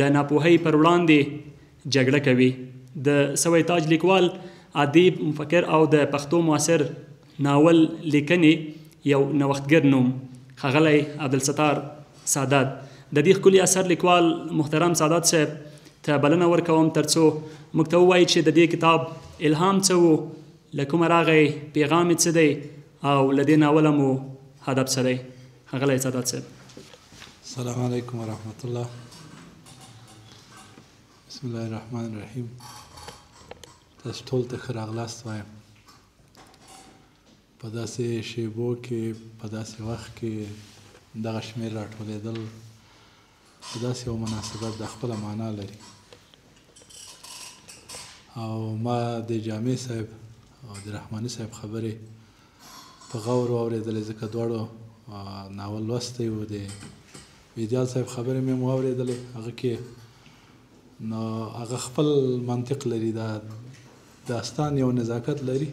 [SPEAKER 1] د ناپوهۍ پر وړاندې جګړه کوي. د سوی تاج لیکوال، ادیب، مفکر او د پښتو معاصر ناول لیکنې یو نوښتګر نوم ښاغلی عبدالستار سادات. د دې ښکلي اثر لیکوال محترم سادات صاحب ته بلنه ورکوم تر څو موږ ته ووایي چې د دې کتاب الهام څه و، له کومه راغی، پیغام یې څه دی او له دې ناوله مو هدف څه دی. ښاغلی سادات صاحب.
[SPEAKER 6] السلام علیکم ورحمت الله. بسم الله الرحمن الرحیم. تاسو ټول ته ښه راغلاست وایم. په داسې شیبو کې، په داسې وخت کې دغه شمېر راټولېدل په داسې یو مناسبت د خپله معنا لري. او ما د جامع صاحب او د رحماني صاحب خبرې په غور واورېدلې، ځکه دواړو ناول لوستی و. د ویدیال صاحب خبرې مې هم واورېدلې. هغه کې نو هغه خپل منطق لري. دا داستان یو نزاکت لري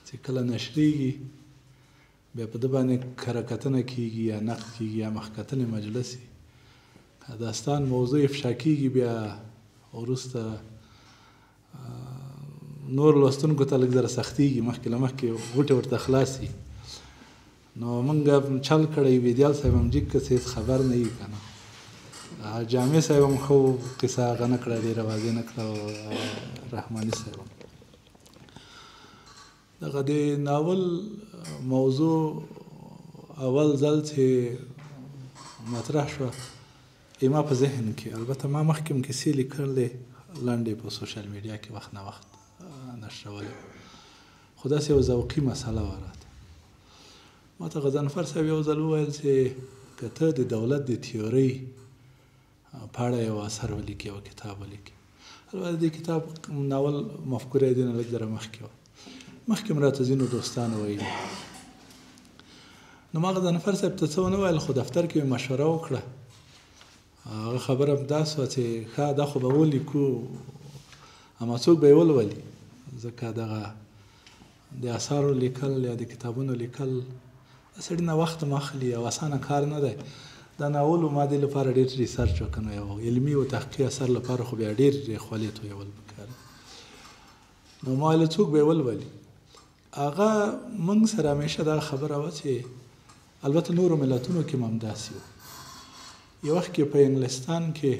[SPEAKER 6] چې کله نشریږي بیا په ده باندې کره کتنه کېږي یا نقد کېږي یا مخکتنې مجلس وي. داستان موضوع افشا کېږي بیا وروسته نور لوستونکو ته لږ ذره سختېږي، مخکې له مخکې غوټې ورته خلاصي. نو موږ چل کړی، ویدیال صاحب هم جګ که هېڅ خبر نه وي که نه. جامع صاحب هم ښه قصه هغه نه کړه، ډېره واضح نه کړه. او رحماني صاحب هم دغه د ناول موضوع اول ځل چې مطرح شوه ما په ذهن کې، البته ما مخکې هم کیسې لیکلې لنډې په سوشل میډیا کې وخت نه وخت نشرولې، خو داسې یو ذوقي مسله وه راته. ما ته غضنفر صاحب یو ځل وویل چې که ته د دولت د تیورۍ په اړه یو اثر ولیکې، یو کتاب ولیکې. البته د کتاب ناول مفکوره یې دې نه لږ ذره مخکې وه، مخکې هم راته ځینو دوستانو ویلي. نو ما غضنفر صاحب ته څه ونه ویل، خو دفتر کې مې مشوره وکړه. هغه خبره دا سوه چې ښه دا خو به ولیکو، اما څوک به یې ولولي، ځکه دغه د اثارو لیکل یا د کتابونو لیکل د سړي نه وخت هم اخلي او اسانه کار نه دی. دا ناول ما دې لپاره ډېر ریسرچ وکړ، یو علمي او تحقیقي اثر لپاره خو بیا ډېر خولې تویول پکار. نو ما ویل څوک به یې ولولي. هغه موږ سره همیشه دا خبره وه چې البته نورو ملتونو کې هم همداسې وو. یو وخت کې په انګلستان کې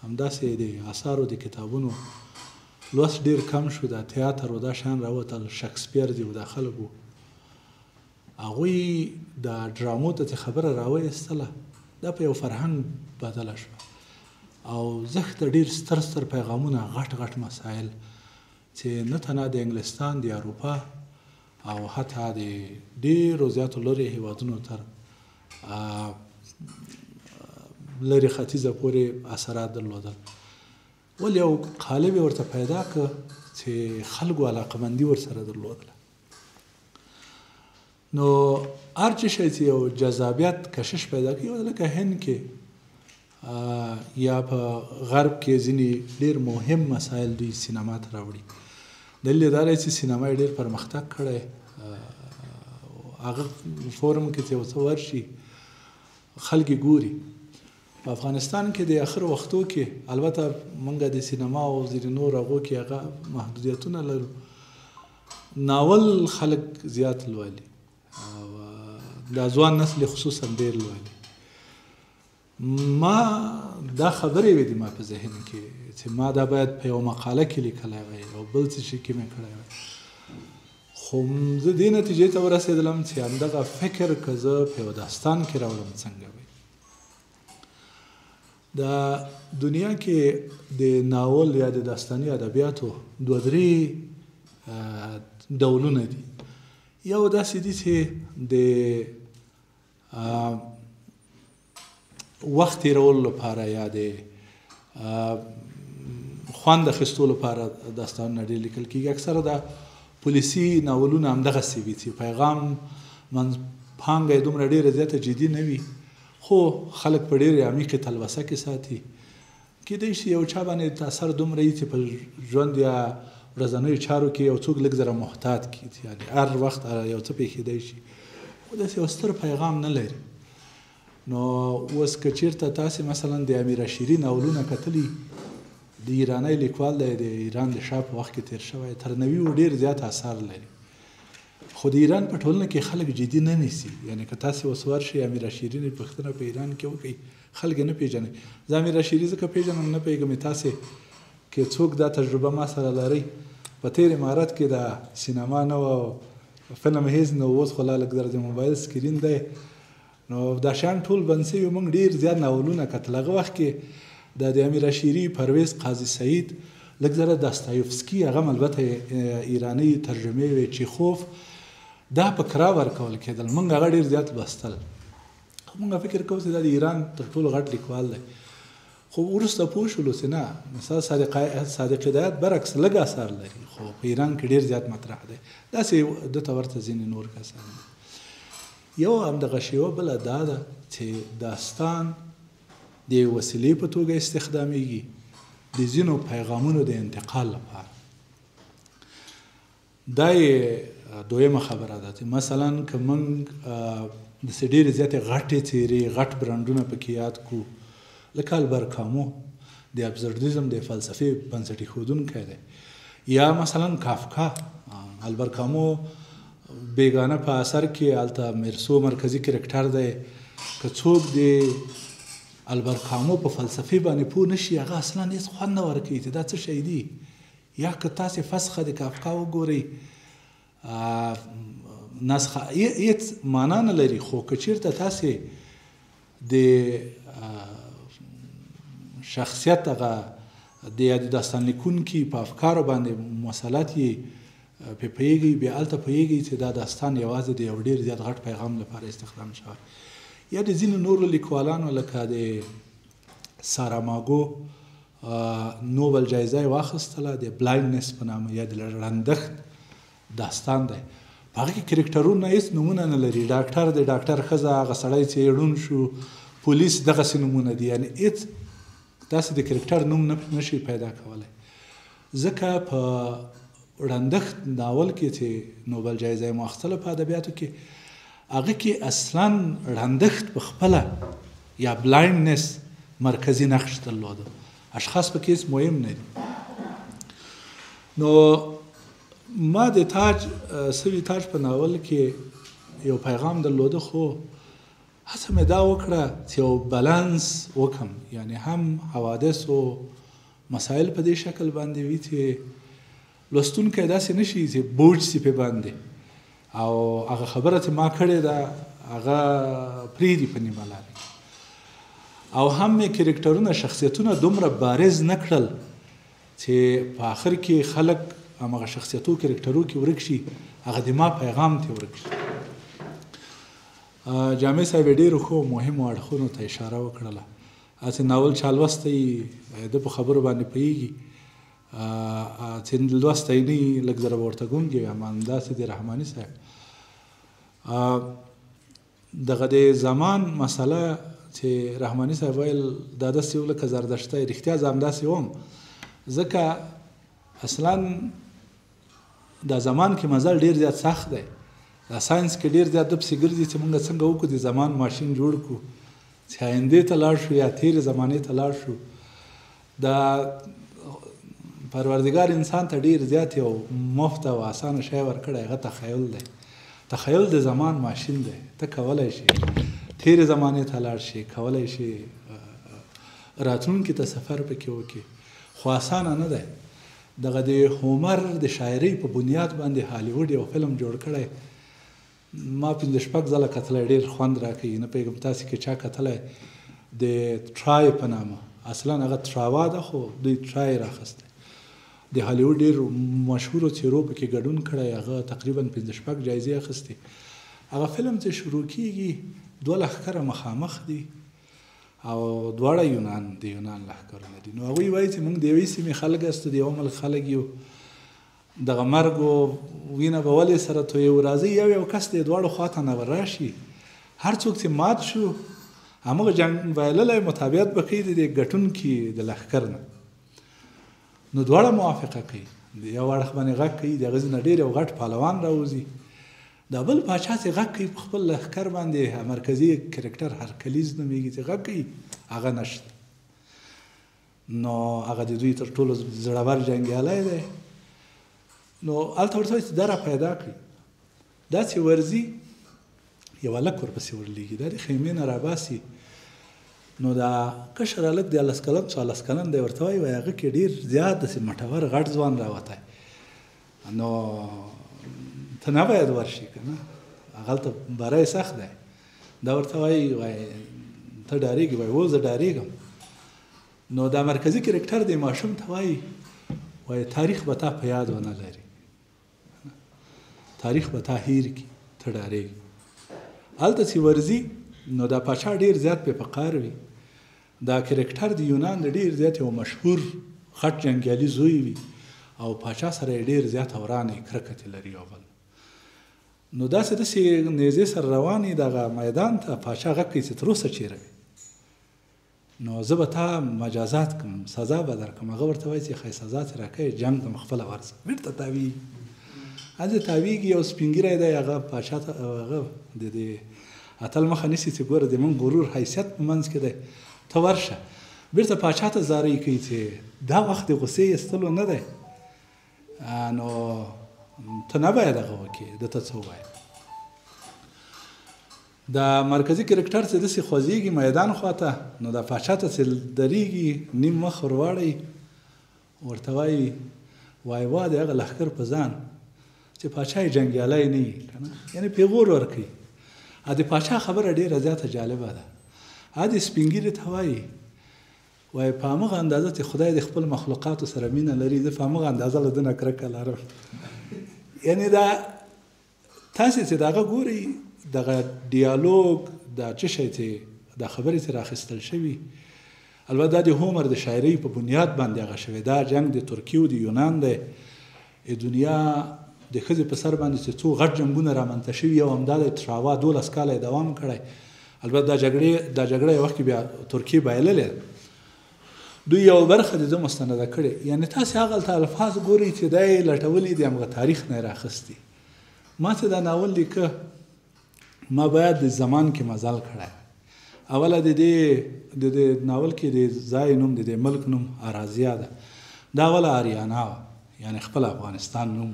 [SPEAKER 6] همداسې د اثارو د کتابونو لوست ډېر کم شو، د تیاتر و دا شیان راوتل، شکسپیر دي و دا خلک وو. هغوی د ډرامو ته چې خبره راوایستله، دا په یو فرهنګ بدله شوه او زښت ډېر ستر ستر پیغامونه، غټ غټ مسایل چې نه تنها د انګلستان، د اروپا او حتی د ډېرو زیاتو لرې هېوادونو تر لرې ختیځه پورې اثرات درلودل. ولې یو قالب یې ورته پیدا کړ چې خلکو علاقهمندي ورسره درلودله. نو هر څه شی چې یو جذابیت کشش پیدا کوي، لکه هند کې یا په غرب کې ځینې ډېر مهم مسایل دوی سینما ته راوړي. دلیل یې دا دی چې سینما یې ډېر پرمختګ کړی. هغه فورم کې چې یو څه ورشي خلک یې ګوري. په افغانستان کې د اخر وختو کې البته موږ د سینما او ځینې نور هغو کې هغه محدودیتونه لرو. ناول خلک زیات لولي او د ځوان نسل خصوصا ډېر لولي. ما دا خبرې وې دي ما په ذهن کې چې ما دا باید په یو مقاله کې لیکلی وی او بل څه شي کې مې کړی وی، خو زه دې نتیجې ته ورسېدلم چې همدغه فکر که زه په یو داستان کې راوړم څنګه وي. د دنیا کې د ناول یا د داستاني ادبیاتو دوه درې ډولونه دي. یو داسې دي چې د وخت تېرولو لپاره یا د خوند اخیستو لپاره داستانونه ډېر لیکل کېږي. اکثره د پولیسي ناولونه همدغسې وي چې پیغام پانګه یې دومره ډېره زیاته جدي نه وي، خو خلک په ډېرې عمیقې تلوسه کې ساتي. کېدای شي یو چا باندې تاثر دومره وي چې په ژوند یا ورځنیو چارو کې یو څوک لږ ذره محتاط کړي، یعنې هر وخت یو څه پېښېدی شي، خو داسې یو ستر پیغام نه لري. نو اوس که چېرته تاسې مثلا د امیره شیري ناولونه کتلي، د ایرانی لیکوال دی، د ایران د شاه په وخت کې تېر شوی، تر 90 ډېر زیات اثار لري، خو د ایران په ټولنه کې خلک جدي نه نیسي. یعنې که تاسې اوس ورشئ امیره شیري پوښتنه په ایران کې وکړئ، خلک یې نه پېژنئ. زه امیره شیري ځکه پېژنم، نه پوهېږم تاسې که څوک دا تجربه ما سره لرئ. په تېر امارت کې د سینما نه وه او فلم هیڅ نه و، اوس خو لا لږ د موبایل سکرین دی، نو دا شیان ټول بند سوي. موږ ډېر زیات ناولونه کتل. هغه وخت کې د امیره شیري، پرویز قاضي سعید، لږ ذره داستایوفسکي، هغه هم البته ایراني ترجمې وې، چیخوف، دا په کرا ورکول کېدل. موږ هغه ډېر زیات لوستل. موږ فکر کوو چې دا د ایران تر ټولو غټ لیکوال دی، خو وروسته پوه شولو چې نه، مثلا صادق هدایت برعکس لږ اثار لري، خو په ایران کې ډېر زیات مطرح دی. داسې دته ورته ځینې نور کسان دي. یو همدغه شیوه بله دا ده چې داستان د یوې وسیلې په توګه استخدامیږي د ځینو پیغامونو د انتقال لپاره. دا یې دویمه خبره ده چې مثلا که موږ داسې ډېرې زیاتې غټې څېرې، غټ برانډونه پکې یاد کړو، لکه البر کامو د ابزردیزم د فلسفې بنسټ ایښودونکی دی، یا مثلا کافکا. البر کامو بیگانه په اثر کې هلته مرسو مرکزي کرکټر دی. که څوک د البر کامو په فلسفې باندې پوه نه شي، هغه اصلا هېڅ خوند نه ورکوي چې دا څه شی دی. یا که تاسې فسخه د کافکا وګورئ، نسخه هېڅ معنا نه لري. خو که چېرته تاسې د شخصیت هغه د داستان لیکونکي په افکارو باندې مسلط یې پې پوهېږئ، بیا هلته پوهېږئ چې دا داستان یوازې د یو ډېر زیات غټ پیغام لپاره استخدام شوی. یا د ځینو نورو لیکوالانو لکه د ساراماګو نوبل جایزه یې واخیستله د بلایندنس په نامه، یا د ړندښت داستان دی. په هغه کې کرکټرونه هېڅ نومونه نه لري. ډاکټر دی، ډاکټر ښځه، هغه سړی چې ړوند شو، پولیس، دغسې نومونه دي. یعنې هېڅ تاسې د کرکټر نوم نه شئ پیدا کولی. ځکه په ړندښت ناول کې چې نوبل جایزه یې واخیستله په ادبیاتو کې، هغه کې اصلا ړندښت په خپله یا بلایندنس مرکزي نقش درلوده. اشخاص پکې هېڅ مهم نه دي. نو ما د تاج سوي تاج په ناول کې یو پیغام درلوده، خو هڅه مې دا وکړه چې یو بالانس وکړم، یعنی هم حوادث او مسایل په دې شکل باندې وي چې لوستونکی داسې نه شي چې بوج سي پې باندې، او هغه خبره چې ما کړې ده هغه پرېږدي په نیمه لاره کې. او هم مې کرکټرونه، شخصیتونه دومره بارز نه کړل چې په آخر کې خلک همغه شخصیتو کرکټرو کې ورک شي، هغه د ما پیغام ته ورک شي. جامع صاحب ډېرو ښو مهمو اړخونو ته اشاره وکړله. چې ناول چا لوستی، د په خبرو باندې پوهېږي، چې لوستی نه وي لږ ذره به ورته ګونګې وي. همداسې د رحماني صاحب دغه د زمان مسله چې رحماني صاحب ویل دا داسې و لکه زردشته، رښتیا زه همداسې وم. ځکه اصلا دا زمان کې مزل ډېر زیات سخت دی. دا ساینس کې ډېر زیات د پسې ګرځي چې موږ څنګه وکړو د زمان ماشین جوړ کړو چې آیندې ته لاړ شو یا تېرې زمانې ته لاړ شو. دا پروردګار انسان ته ډېر زیات یو مفت او اسانه شی ورکړی، هغه تخیل دی. تخیل د زمان ماشین دی. ته کولی شي تېرې زمانې ته لاړ شي، کولی شي راتلونکي ته سفر پکې وکړي، خو اسانه نه دی. دغه د هومر د شاعرۍ په بنیاد باندې هالیوډ یو فلم جوړ کړی، ما 5-6 ځله کتلی، ډېر خوند راکوي. نه پوهېږم تاسې کې چا کتلی، د ټرای په نامه. اصلا هغه تراوا ده، خو دوی ټرای راخستی. د هالیوډ ډېر مشهورو څیرو پکې ګډون کړی، هغه تقریبا 5-6 جایزې اخیستې. هغه فلم چې شروع کېږي 2 لښکره مخامخ دي او دواړه د یونان لښکرونه دي. نو هغوی وایي چې موږ د یوې سیمې خلک یاستو، د یو ملک خلک یو، دغه مرګ و وینه به ولې سره تویو، راځئ یو کس د دواړو خواته نه ورراشي، هر څوک چې مات شو همغه جنګ بایللی مطابقت به کوي د ګټونکي د لښکر نه. نو دواړه موافقه کوي، د یو اړخ باندې غږ کوي، د هغه ځای نه ډېر یو غټ پهلوان راوځي، دا بل پاچا چې غږ کوي په خپل لښکر باندې، مرکزي کرکټر هرکلیز نومیږي چې غږ کوي، هغه نشته. نو هغه د دوی تر ټولو زړور جنګیالی دی. نو هلته ورته وایي چې دا را پیدا کړي، داسې ورځي یو هلک ورپسې ورلیږي، دا د خیمې نه راباسي. نو دا کشر هلک د 11 کلن 14 کلن دی، ورته وایي هغه کې ډېر زیات داسې مټور غټ ځوان راوتی، نو ته نه باید ورشي که نه، هغلته بری سخت دی. دا ورته وایي ته ډارېږي؟ وایي هو زه ډارېږم. نو دا مرکزي کرکټر دی ماشوم ته وایي تاریخ به تا په یاد ونه لري، تاریخ به تا هیر کړي، ته ډارېږي. هلته چې ورځي نو دا پاچا ډېر زیات پې په قهر وي. دا کرکټر د یونان د ډېر زیات یو مشهور غټ جنګیالي زوی وي او پاچا سره یې ډېر زیات ورانې کرکتې لري یو بل. نو داسې نیزې سره روانې دغه میدان ته پاچا غږ کوي چې تر اوسه چېرې وي، نو زه به تا مجازات کړم، سزا به درکړم. هغه ورته وایي چې ښه سزا چې راکوې جنګ ته خپله ورځه. بېرته تاویږي، هلته تاویږي، یو سپین ږیری دی، هغه پاچا ته هغه د دې اتل مخه نیسي چې ګوره د موږ غرور حیثیت په منځ کې دی، ته ورشه. بېرته پاچا ته زارۍ کوي چې دا وخت د غصې ایستلو نه دی، نو ته نه باید هغه وکړې، ده ته څه ووایه. دا مرکزي کرکټر چې داسې خوځېږي میدان خواته، نو دا پاچا ته چې درېږي نیم مخ ورواړی، ورته وایي وا د هغه لښکر په ځان چې پاچا یې جنګیالی نه وي که نه، یعنې پیغور ورکوي. د پاچا خبره ډېره زیاته جالبه ده. د سپین ږیري ته وایي په همغه اندازه چې خدای د خپل مخلوقاتو سره مینه لري، زه په همغه اندازه له ده نه کرکه لرم. یعنې دا تاسې چې د هغه ګورئ دغه ډیالوګ، دا څه شی چې دا خبرې چې راخیستل شوي، البته دا د هومر د شاعرۍ په بنیاد باندې هغه شوی. دا جنګ د ترکیې او د یونان دی، دنیا د ښځې په سر باندې چې څو غټ جنګونه رامنځته شوي، یو همدا دی تراوا 12 کاله یې دوام کړی. البته دا جګړه یو وخت کې بیا ترکیې بایللې، دوی یو برخه د ده مستنده کړې. یعنې تاسې هغلته الفاظ ګورئ چې دا یې لټولي د همغه تاریخ نه یې راخیستي. ما چې دا ناول لیکه ما باید د زمان کې مزل کړی. اوله د دې ناول کې د ځای نوم، د دې ملک نوم ارازیا ده، دا اوله اریانا وه، یعنې خپل افغانستان نوم.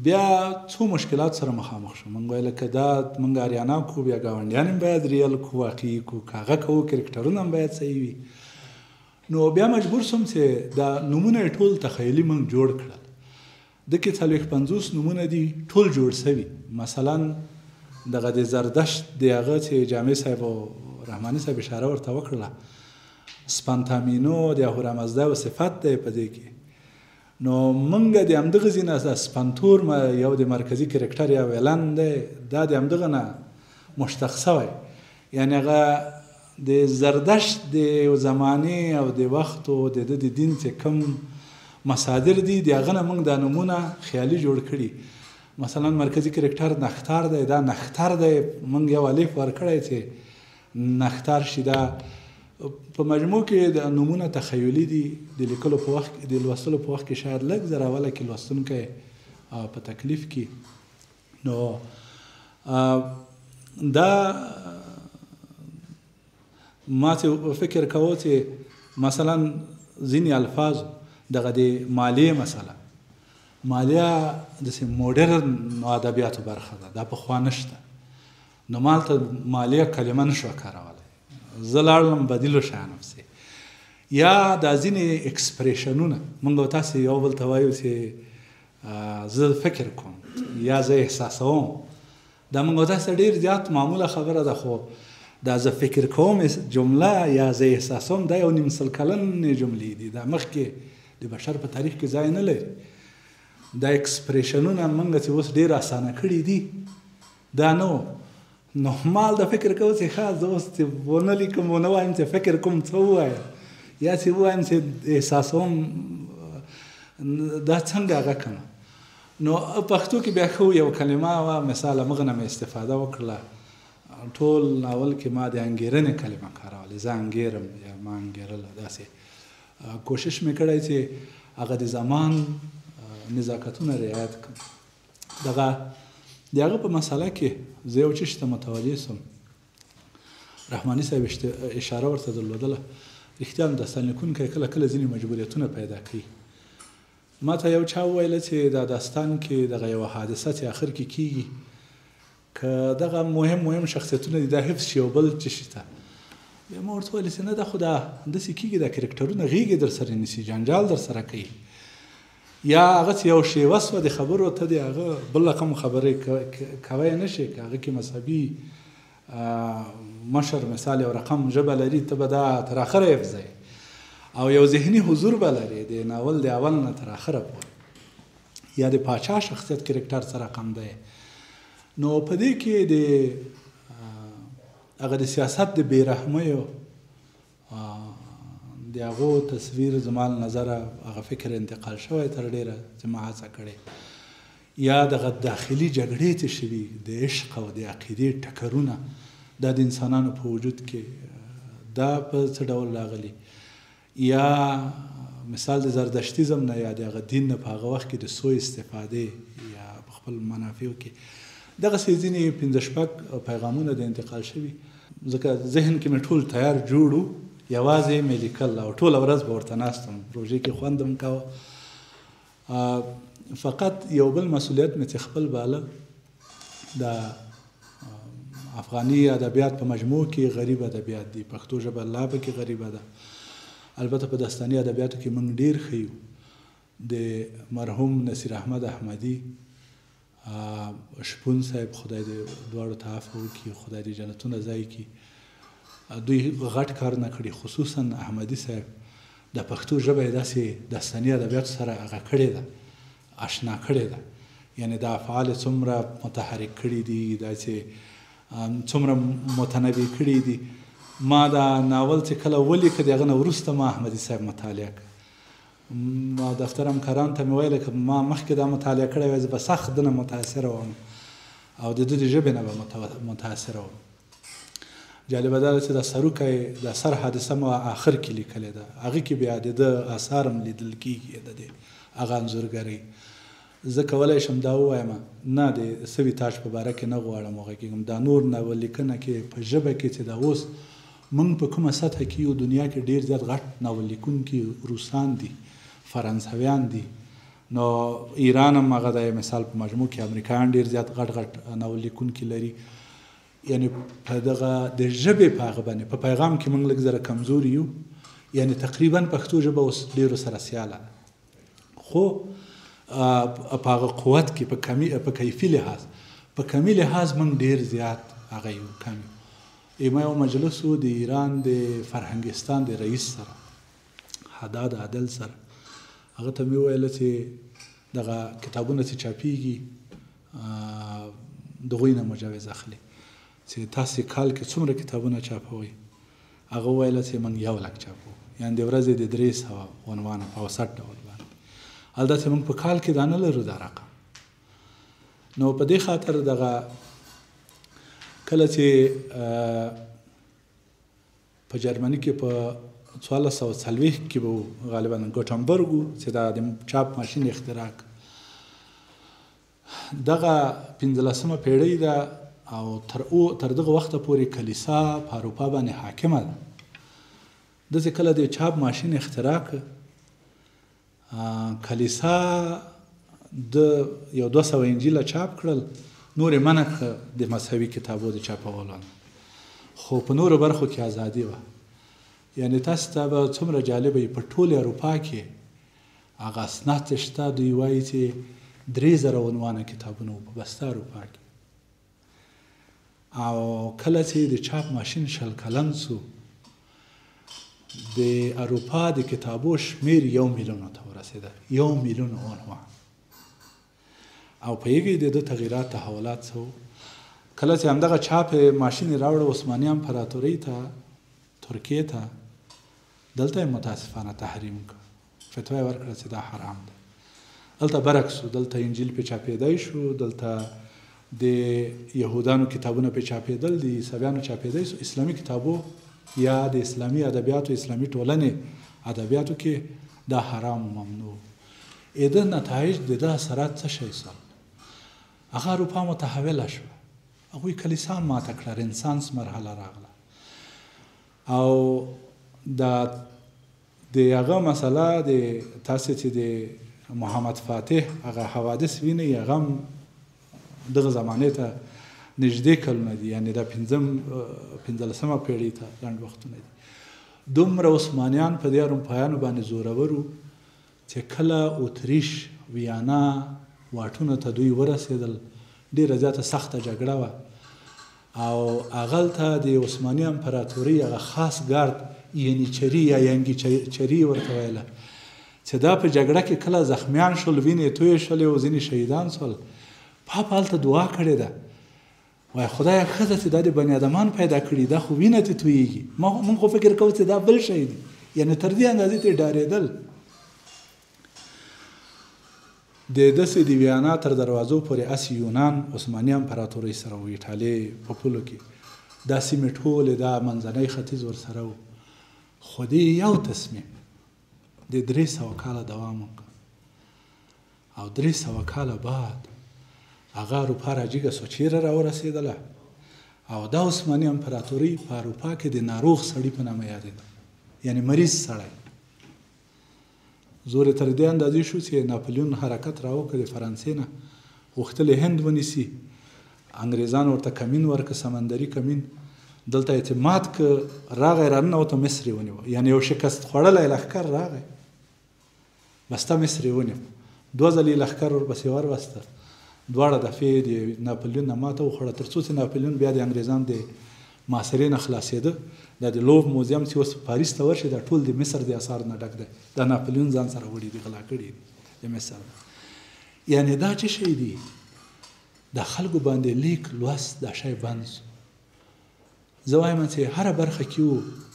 [SPEAKER 6] بیا څو مشکلات سره مخامخ شو. موږ وایي لکه دا موږ اریانا کو، بیا ګاونډیان هم باید ریل کو، واقعي کو، کاغه کوو، کرکټرونه هم باید صحیح وي. نو بیا مجبور سوم چې دا نومونه یې ټول تخیلي موږ جوړ کړل. دکې 450 نومونه دي ټول جوړ سوي. مثلا دغه د زردشت د هغه چې جامع صاحب او رحماني صاحب اشاره ورته وکړله، سپانتامینو د اهورامزدا و صفت دی په دې کې. نو موږ د همدغه ځای نه سپنتور یو د مرکزي کرکټر یا ویلن دی، دا د همدغه نه مشتق سوی. یعنې هغه د زردشت د زمانې او د وخت او د دین چې کوم مصادر دي، د هغه نه موږ دا نومونه خیالي جوړ کړي. مثلا مرکزي کرکټر نختار دی، دا نختر دی، موږ یو الف ورکړی چې نختار شي. دا په مجموع کې د نومونه تخیلي دي. د لیکلو په وخت، د لوستلو په وخت کې شاید لږ زر اوله کې لوستونکی په تکلیف کې. نو دا ما چې فکر کوو چې مثلا ځینې الفاظ دغه د مالیې مسله، مالیه داسې موډرن ادبیاتو برخه ده، دا پخوا نشته. نو ما هلته مالیه کلمه نشوه کارولی، زه لاړلم بدیلو شیانو پسې. یا دا ځینې اکسپریشنونه موږ تاسې یو بل ته وایو چې زه فکر کوم یا زه احساسوم، دا موږ تاسې ډېر زیات معموله خبره ده، خو دا زه فکر کوم جمله یا زه احساسوم دا یو 900 کلنې جملې دي. دا مخکې د بشر په تاریخ کې ځای نه لري. دا اکسپریشنونه موږ چې اوس ډېر اسانه کړي دي دا نو مال د فکر کوو چې ښه زه اوس چې ونه لیکم ونه وایم چې فکر کوم څه ووایم یا چې ووایم چې احساسوم دا څنګه هغه کړم. نو پښتو کې بیا ښه یو کلمه وه مثال همغه نه مې استفاده وکړله. ټول ناول کې ما د انګېرنې کلمه کارولې زه انګېرم یا ما انګېرله داسې کوشش مې کړی چې هغه د زمان نزاکتونه رعایت کړم. د هغه په مسله کې زه یو څه ته متوجه سوم. رحماني صاحب اشاره ورته درلودله رښتیا هم داستان لیکونکی کله کله ځینې مجبوریتونه پیدا کوي. ما ته یو چا وویله چې دا داستان کې دغه یوه حادثه چې آخر کې کیږي که دغه مهم شخصیتونه دي دا حفظ شي او بل څه شي ته بیا ما ورته ویل چې نه دا خو داسې کېږي دا کرکټرونه غېږې در سره نیسي جنجال در سره کوي یا هغه چې یو شیوه سوه د خبرو ته د هغه بل رقم خبرې کوی نه شي که هغه کې مذهبي مشر مثال یو رقم ژبه لري ته به دا تر اخره حفظوي او یو ذهني حضور به لري د ناول د اول نه تر اخره پورې یا د پاچا شخصیت کرکټر سره کم دی. نو په دې کې د هغه د سیاست د بېرحمیو د هغو تصویر زما له نظره هغه فکر انتقال شوی تر ډېره چې ما هڅه کړې یا دغه داخلي جګړې چې شوي د عشق او د عقیدې ټکرونه دا د انسانانو په وجود کې دا په څه ډول راغلي یا مثال د زردشتیزم نه یا د هغه دین نه په هغه وخت کې د سوء استفادې یا په خپل منافعو کې دغسې ځینې پنځه شپږ پیغامونه د انتقال شوي ځکه ذهن کې مې ټول تیار جوړ و یوازې مې لیکل او ټوله ورځ به ورته ناست وم پروژې کې خوند هم کوه فقط یو بل مسؤلیت مې چې خپل باله د افغاني ادبیات په مجموع کې غریب ادبیات دي پښتو ژبه لا پکې غریبه ده البته په داستاني ادبیاتو کې موږ ډېر ښه یو د مرحوم نصیر احمد احمدي شپون صاحب خدای دې دواړو ته عفو وکړي خدای دې جنتونه ځای کړي دوی غټ کارونه کړي خصوصا احمدي صاحب د پښتو ژبه یې داسې داستاني ادبیاتو سره هغه کړې ده اشنا کړې ده یعنی دا افعال څومره متحرک کړي دي داسې څومره متنوع کړي دي. ما دا ناول چې کله ولیکه د هغه نه وروسته ما احمدي صاحب مطالعه کړ ما دفتر همکارانو ته مې ویله که ما مخکې دا مطالعه کړی وای زه به سخت دنه متاثره وم او د ده د ژبې نه به متاثره وم. جالبه دا ده چې دا سروکی د سر حادثه ما آخر کې لیکلې ده هغې کې بیا د ده اثار هم لیدل کېږي د دې هغه انځورګرۍ زه کولی شم دا ووایم نه د سوي تاج په باره کې نه غواړم وغږېږم دا نور ناول لیکنه کې په ژبه کې چې دا اوس موږ په کومه سطحه کې یو دنیا کې ډېر زیات غټ ناول لیکونکي روسان دي فرانسویان دي نو ایران هم هغه د مثال په مجموع کې امریکایان ډېر زیات غټ ناول لیکونکي لري یعنی په دغه د ژبې په هغه باندې په پیغام کې موږ لږ زره کمزوري یو یعنی تقریبا پښتو ژبه اوس ډېرو سره سیاله ده خو په هغه قوت کې په کیفي لحاظ په کمي لحاظ موږ ډېر زیات هغه یو کم یو ما یو مجلس و د ایران د فرهنګستان د رئیس سره حداد عادل سره هغه ته مې وویله چې دغه کتابونه چې چاپېږي د هغوی نه مجوز اخلي چې تاسې کال کې څومره کتابونه چاپوئ هغه وویله چې موږ 100,000 چاپو یعنې د ورځې د 300 عنوانه په اوسط ډول باندې البته موږ په کال کې دا نه لرو دا رقم نو په دې خاطر دغه کله چې په جرمني کې په 1440 کې به غالبا ګوټنبرګ چې دا د چاپ ماشین اختراع دغه 15مه پیړۍ ده او تر دغه وخته پورې کلیسا په اروپا باندې حاکمه ده داسې کله د چاپ ماشین اختراع کلیسا د یو 200 انجیله چاپ کړل نورې منع کړه د مذهبي کتابو د چاپولو خو په نورو برخو کې ازادي وه یعنی تاسو ته به څومره جالبه وي په ټولې اروپا کې هغه اسناد شته دوی وایي چې 3000 عنوانه کتابونه وو په بسته اروپا کې او کله چې د چاپ ماشین 100 کلن سو د اروپا د کتابو شمیر 1 میلیون ته ورسېده 1 میلیون عنوان او پوهېږئ د ده تغییرات تحولات څه وو کله چې همدغه چاپ ماشین یې راوړه عثماني امپراتورۍ ته ترکیې ته دلته یې متاسفانه تحریم کړ فتوا یې ورکړه چې دا حرام ده دلته برعکس و دلته انجیل پې چاپېدی شو دلته د یهودانو کتابونه پې چاپېدل د عیسویانو چاپېدی شو اسلامي کتابو یا د اسلامي ادبیاتو اسلامي ټولنې ادبیاتو کې دا حرام و ممنوع د نتایج د ده اثرات څه شی سول هغه اروپا متحوله شوه هغوی کلیسا ماته کړه رنسانس مرحله راغله او د هغه مسله د تاسې چې د محمد فاتح هغه حوادث وینئ هغه هم دغه زمانې ته نږدې کلونه دي یعنې دا 15مه پېړۍ ته لنډ وختونه دي دومره عثمانیان په دې اروپایانو باندې زورور وو چې کله اتریش ویانا واټونو ته دوی ورسېدل ډېره زیاته سخته جګړه وه او هغلته د عثماني امپراتورۍ هغه خاص ګارد ینیچري یا ینګیچري ورته ویله چې دا په جګړه کې کله زخمیان شول وینې تویې شولې او ځینې شهیدان شول پاپ هلته دعا کړې ده وایي خدایه ښه ده چې دا د بني ادمان پیدا کړي دا خو وینه ترې تویېږي موږ خو فکر کوو چې دا بل شی دی یعنې تر دې اندازې ترې ډارېدل د داسې د ویانا تر دروازو پورې اس یونان عثماني امپراتورۍ سره و ایټالې په پولو کې دا سیمې ټولې دا منځنی ختیځ ورسره و خو دې یو تصمیم د 300 کاله دوام وکړ او 300 کاله بعد هغه اروپا راجیګه سوه چیرې راورسېدله او دا عثماني امپراتورۍ په اروپا کې د ناروغ سړي په نامه یادېده یعنې مریض سړی زور تر دې اندازې شو چې ناپلیون حرکت راوکړ د فرانسې نه غوښتل هند ونیسي انګریزان ورته کمین ورکړه سمندري کمین دلته اعتماد که راغی راننوته مصر یې ونیو یعنې یو شکست خوړلی لښکر راغی بسته مصر یې ونیو 2 ځلې لښکر ورپسې وروسته دواړه دفعې د ناپلیون نه ماته وخوړه تر څو چې ناپلیون بیا د انګریزانو د محاصرې نه خلاصېده دا د لوف موزیم چې اوس پاریس ته ورشي دا ټول د مصر د اثار نه ډک دی دا ناپلیون ځان سره وړي دي غلا کړي دي د مصر یعنې دا څه شی دی د خلکو باندې لیک لوست دا شی بند شو زه وایم چې هره برخه کې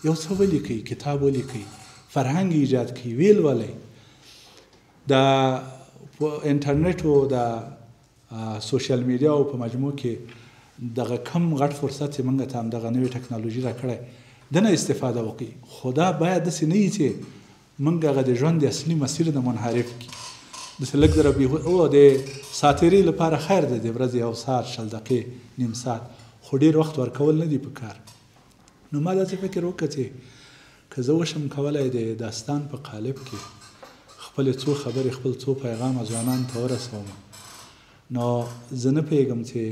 [SPEAKER 6] یو څه ولیکئ کتاب ولیکئ فرهنګ ایجاد کړئ ویل ولئ د انټرنیټ او د سوشل میډیا او په مجموع کې دغه کم غټ فرصت چې موږ ته همدغه نوې ټکنالوژي راکړی دنه استفاده وکړي خو دا باید داسې نه وي چې موږ هغه د ژوند د اصلي مسیر نه منحرف کړي داسې لږ زره او د ساتیرۍ لپاره خیر دی د ورځې یو ساعت 20 دقیقې نیم ساعت خو ډېر وخت ورکول نه دي په کار نو ما داسې فکر وکړه چې که زه وشم کولی د داستان په قالب کې خپلې څو خبرې خپل څو پیغامه ځوانانو ته ورسوم نو زه نه پوهېږم چې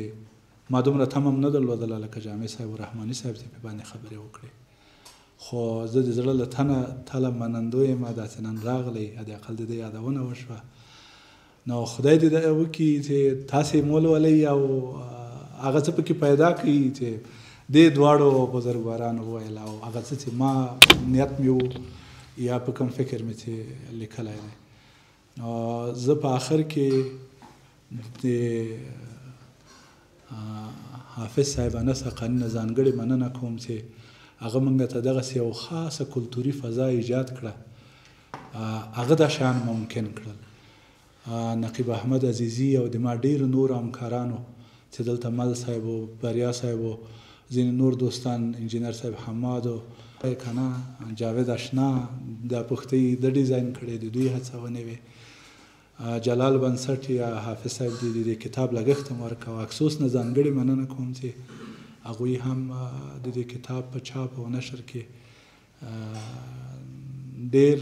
[SPEAKER 6] ما دومره تمه نه درلودله لکه جامع صاحب او رحماني صاحب چې په باندې خبرې وکړې خو زه د زړه له تله منندو یم داسې نن راغلی حداقل د دې یادونه وشوه نو خدای دې وکړي چې تاسې مولولئ او هغه څه پکې پیدا کړي چې دې دواړو بزرګوارانو وویل او هغه څه چې ما نیت مې و یا په کوم فکر مې چې لیکلی دی نو زه په آخر کې د حافظ صاحبانه سقاني نه ځانګړې مننه کوم چې هغه موږ ته دغسې یو خاصه کلتوري فضا ایجاد کړه هغه دا شیان ممکن کړل نقیب احمد عزیزي او د ما ډېرو نورو همکارانو چې دلته مل صاحب و بریا صاحب و ځینې نور دوستان انجینر صاحب حماد و کنه جاوید اشنا دا پختۍ د ډیزاین کړی د دوی هڅونې وې جلال بنسټ یا حافظ صاحب د کتاب لګښت هم ورکوه اکسوس نه ځانګړې مننه کوم چې هغوی هم د دې کتاب په چاپ او نشر کې ډېر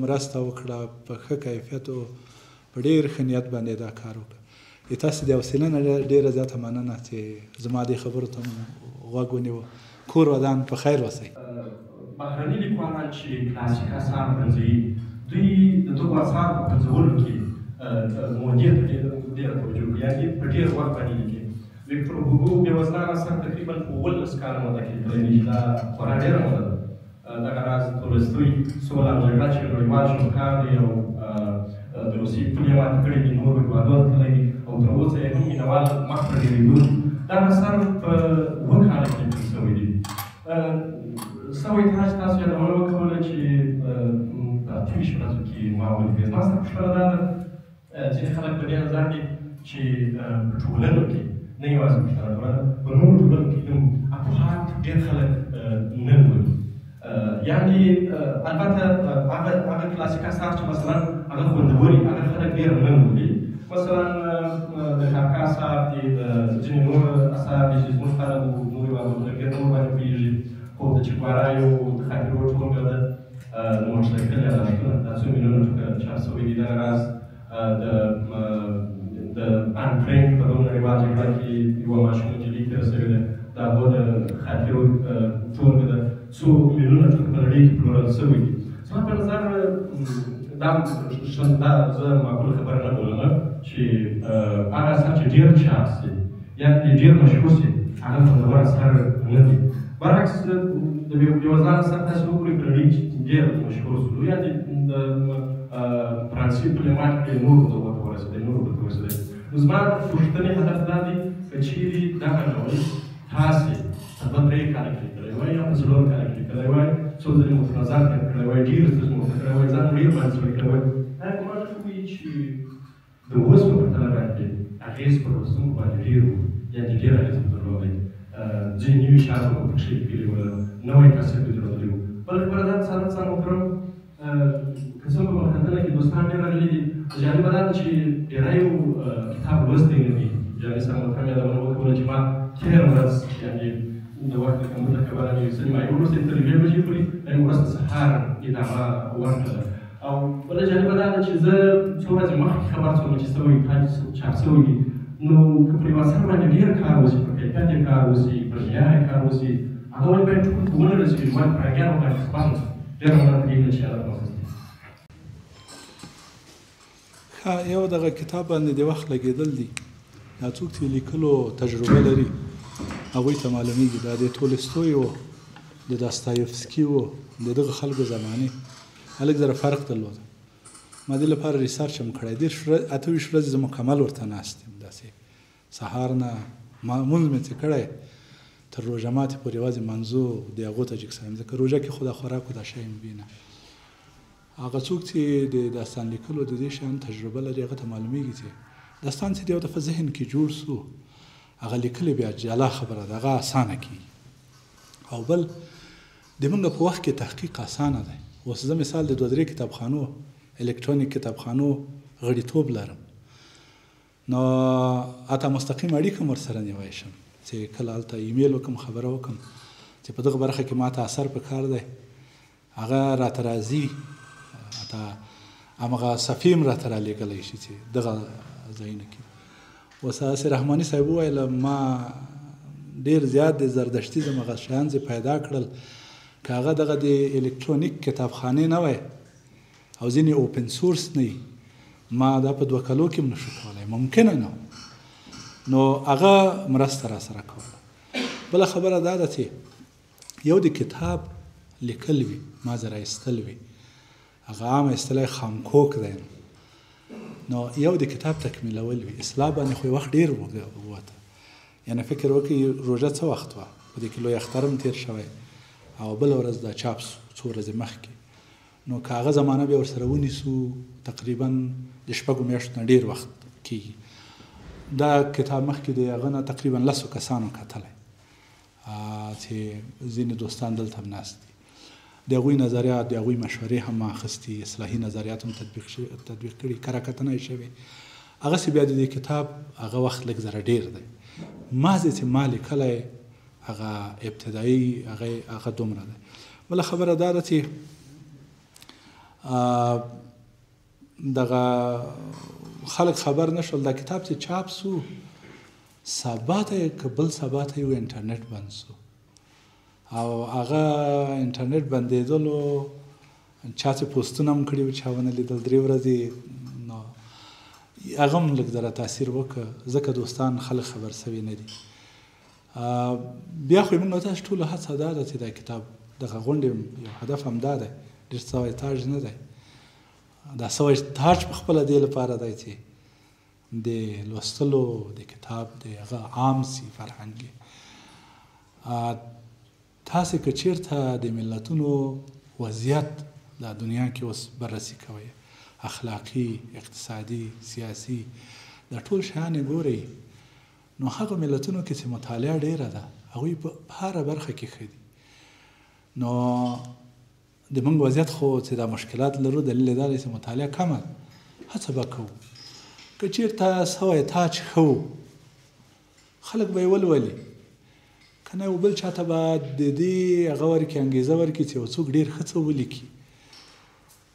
[SPEAKER 6] مرسته وکړه په ښه کیفیت او په ډېر ښه نیت باندې دا کار وکړه تاسو د حوصلې نه ډېره زیاته مننه چې زما دې خبرو ته غوږ ونیوه کور ودان په خیر اوسئ
[SPEAKER 7] بهرني لیکوالان چې کلاسیک اثار پنځوي دوی د دغو اثارو په پنځولو کې مودې ته ډېره توجه کوي یعنې په ډېر وخت باندې لیکي ویکټور هوګو بېوزلان اثر تقریبا په 18 کاله موده کې لیکلی دی چې دا خورا ډېره موده ده دغه راز تولستوی سوله او جګړه چې نړیوال شاهکار دی او د روسیې پولې ماتې کړې دي، نورو هېوادونو تللی دي او تر اوسه یې هم مینوال مخ ته ډېرېدو دي. دغه اثر په 2 کاله کې لیکل شوی دی. سوی تاج تاسو یادونه وکوله چې په 28 ورځو کې ما ولیکل. زما ستا پوښتنه دا ده، ځینې خلک په دې نظر دي چې په ټولنو کې نه یوازې پښتانه ټولنه، په نورو ټولنو کې هم افغان ډېر خلک نه لولي. یعنې البته هغه کلاسیک اثار چې مثلا هغه خوندوري، هغه خلک ډېر نه لولي. مثلا د کاکا اثار دي، د ځینې نور اثار دي چې زموږ خلک نورو هېوادونو کې نور باندې پوهېږي. خو د چکوارایو د خاطرو ټولګه ده، د مشترکل یاداشتونه دا 2 میلیونه چاپ شوي دي. دغه راز د ان فرینک په دغه نړیوال جګړه کې یوه ماشوم نجلۍ تېره شوې ده، دا هغو د خاطرو ټولګه ده، 2 میلیونه ټوکې په نړۍ کې پلورل شوي دي. زما په نظر دا زه معقوله خبره نه بولم چې هغه اثر چې ډېر چاپ شي یا ډېر مشهور شي هغه خوندور اثر نه دی. برعکس د بېوزلانو اثر تاسې وګورئ په نړۍ کې ډېر مشهور شول، یا د فرانسې پولې ماتې کړې نورو ته ورسېدی، نورو ته ورسېدی. نو زما پوښتنې هدف دا دی که چېرې دغه ډول تاسې په 2-3 کاله کې لیکلی وای یا په 4 کاله کې لیکلی وای، څو ځلې مو نظر تېر کړی وای، ډېرې ستونزې مو ورته کړی وای، ځان مو ډېر باندې سړی کړی وای، دا ګمان کوي چې د اوس په پرتله باندې اغېز پر لوستونکو باندې ډېر و، یعنې ډېر اغېز مو درلودی. ځینې نوي شیان مو پکښې لیکلي وو، نوی تاثیر مې درلودلی و. بله خبره دا ده سعادت محترم، که څوک په مکتبه کې دوستان ډېر راغلي دي، جالبه دا ده چې ډېریو کتاب لوستی نه دي. جالب صاحب محترم یادونه وکړله چې ما تېره ورځ یعنې د وخت له کمبود له کبله مې سینما یې وروسته تر 2 بجې پورې یعنې ورځ د سهار ادامه ورکړله. او بله جالبه دا ده چې زه څو ورځې مخکې خبر شوم چې سوی تاج چاپ شوی دي، نو که پر یو اثر باندې ډېر کار وشي، پر کیفیت یې کار وشي، پر معیار یې کار وشي، هغه ولې باید ټول ته ونه رسېږي، باید پرنګیانو باندې خپل ډېره مننه کېږي چې هدف موخص دي.
[SPEAKER 6] یو دغه کتاب باندې د وخت لګېدل دي، دا څوک چې لیکلو تجربه لري هغوی ته معلومیږي. دا د تولستوی و، د داستایفسکي و، د دغه خلکو زمانې هلک زره فرق درلوده. ما دې لپاره ریسرچ هم کړی، 28 ورځې زه مکمل ورته ناست یم، داسې سهار نه مونځ مې چې کړی تر روژه ماتې پورې یوازې منځو د هغو ته جګ سوی یم، ځکه روژه کې خو دا خوراک و دا شی مې وینه. هغه څوک چې د داستان لیکلو د دې شیانو تجربه لري هغه ته معلومیږي چې داستان چې د یو دفعه ذهن کې جوړ سو، هغه لیکل بیا جلا خبره ده، هغه اسانه کېږي. او بل د موږ په وخت کې تحقیق اسانه دی. اوس زه مثال د 2-3 کتابخانو الکترونیک کتابخانو غړیتوب لرم، نو اته مستقیم اړیکه هم ورسره نیولی شم چې کله هلته ایمیل وکړم، خبره وکړم چې په دغه برخه کې ماته اثر په کار دی، هغه راته راځي، حتی همغه صفحې هم راته رالیږلی شي چې دغه ځایونه کې. اوس هسې رحماني صاحب وویل ما ډېر زیات د زردشتي زمغه شیان چې پیدا کړل، که هغه دغه د الکترونیک کتابخانې نه وی او ځینې اوپن سورس نه وي، ما دا په 2 کالو کې هم نشو کولی، ممکنه نه و. نو هغه مرسته راسره کوله. بله خبره دا ده چې یو د کتاب لیکل وي، ما زره ایستل وي، هغه عامه اصطلاح خامکوک دی. نو یو د کتاب تکمیلول وي، اصلاح باندې خو وخت ډېر ووته. یعنې فکر وکړئ روژه څه وخت وه، په دې کې لوی اختر هم تېر شوی او بله ورځ دا چاپ سو 2 ورځې مخکې. نو که هغه زمانه بیا ورسره ونیسو تقریبا د 6 میاشتو نه ډېر وخت کېږي. دا کتاب مخکې د هغه نه تقریبا 10 کسانو کتلی چې ځینې دوستان دلته هم ناست دي، د هغوی نظریات، د هغوی مشورې هم ما اخیستي، اصلاحي نظریات هم تطبیق کړي، کره کتنه یې شوې. هغسې بیا د دې کتاب هغه وخت لږ زره ډېر دی. مازې چې ما لیکلی هغه ابتدایي هغه دومره دی. بله خبره دا ده چې دغه خلک خبر نشول دا کتاب چې چاپ سو، سبا ته که بل سبا ته یو انټرنیټ بند سو، او هغه انټرنیټ بندېدلو چا چې پوسټونه هم کړي وو چا ونه لیدل، 3 ورځې نو هغه هم لږ زره تاثیر وکړه، ځکه دوستان خلک خبر سوي نه دي. بیا خو موږ تاسو ټولو هڅه دا ده چې دا کتاب دغه غونډې یو هدف همدا دی، ډېر سوی تاج نه دی. دا سوی تاج په خپله دې لپاره دی چې د لوستلو د کتاب د هغه عام سي فرهنګي. تاسې که چېرته د ملتونو وضعیت دا دنیا کې اوس بررسي کوئ، اخلاقي، اقتصادي، سیاسي، دا ټول شیان یې ګورئ، نو هغه ملتونو کې چې مطالعه ډېره ده هغوی په هره برخه کې ښه دي. نو د موږ وضعیت خو چې دا مشکلات لرو دلیل یې دا دی چې مطالعه کمه ده. هڅه به کوو که چېرته سوی تاج ښه و خلک به یې ولولي، که نه یو بل چاته به د دې هغه ورکړي، انګېزه ورکړي چې یو څوک ډېر ښه څه ولیکي.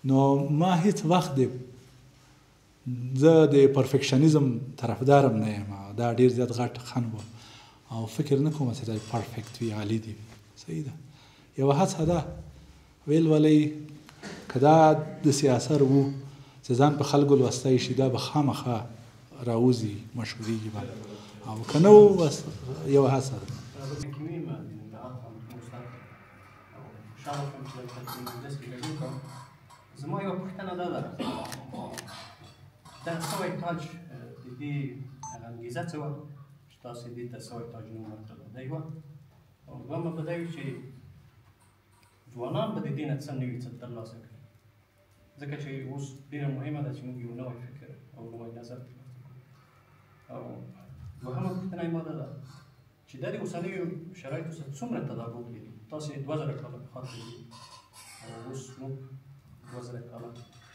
[SPEAKER 6] نو ما هیڅ وخت زه د پرفیکشنیزم طرفدارم نه یم، دا ډېر زیات غټ خنډ و او فکر نه کوم چې دا پرفیکټ وي، عالي دي. صحیح ده، یوه هڅه ده ویل ولئ که دا داسې اثر و چې ځان په خلکو لوستی شي دا به خامخا راوځي، مشهورېږي به، او که نه و بس یوه هڅه ده.
[SPEAKER 8] زما یوه پوښتنه دا ده، دا سوی تاج د دې انګېزه څه وه چې تاسې دې ته سوی تاج نوم ورکړی؟ دا یوه. او دویمه به دا وي چې ځوانان به د دې نه څه نوي څه ترلاسه کړي، ځکه چې اوس ډېره مهمه ده چې موږ یو نوی فکر او نوی نظر ترلاسه کړو. او دوهمه پوښتنه یې ما دا ده چې دا د اوسنیو شرایطو سره څومره تطابق لري؟ تاسې 2000 کاله پخوا تللي او اوس موږ 2000 کاله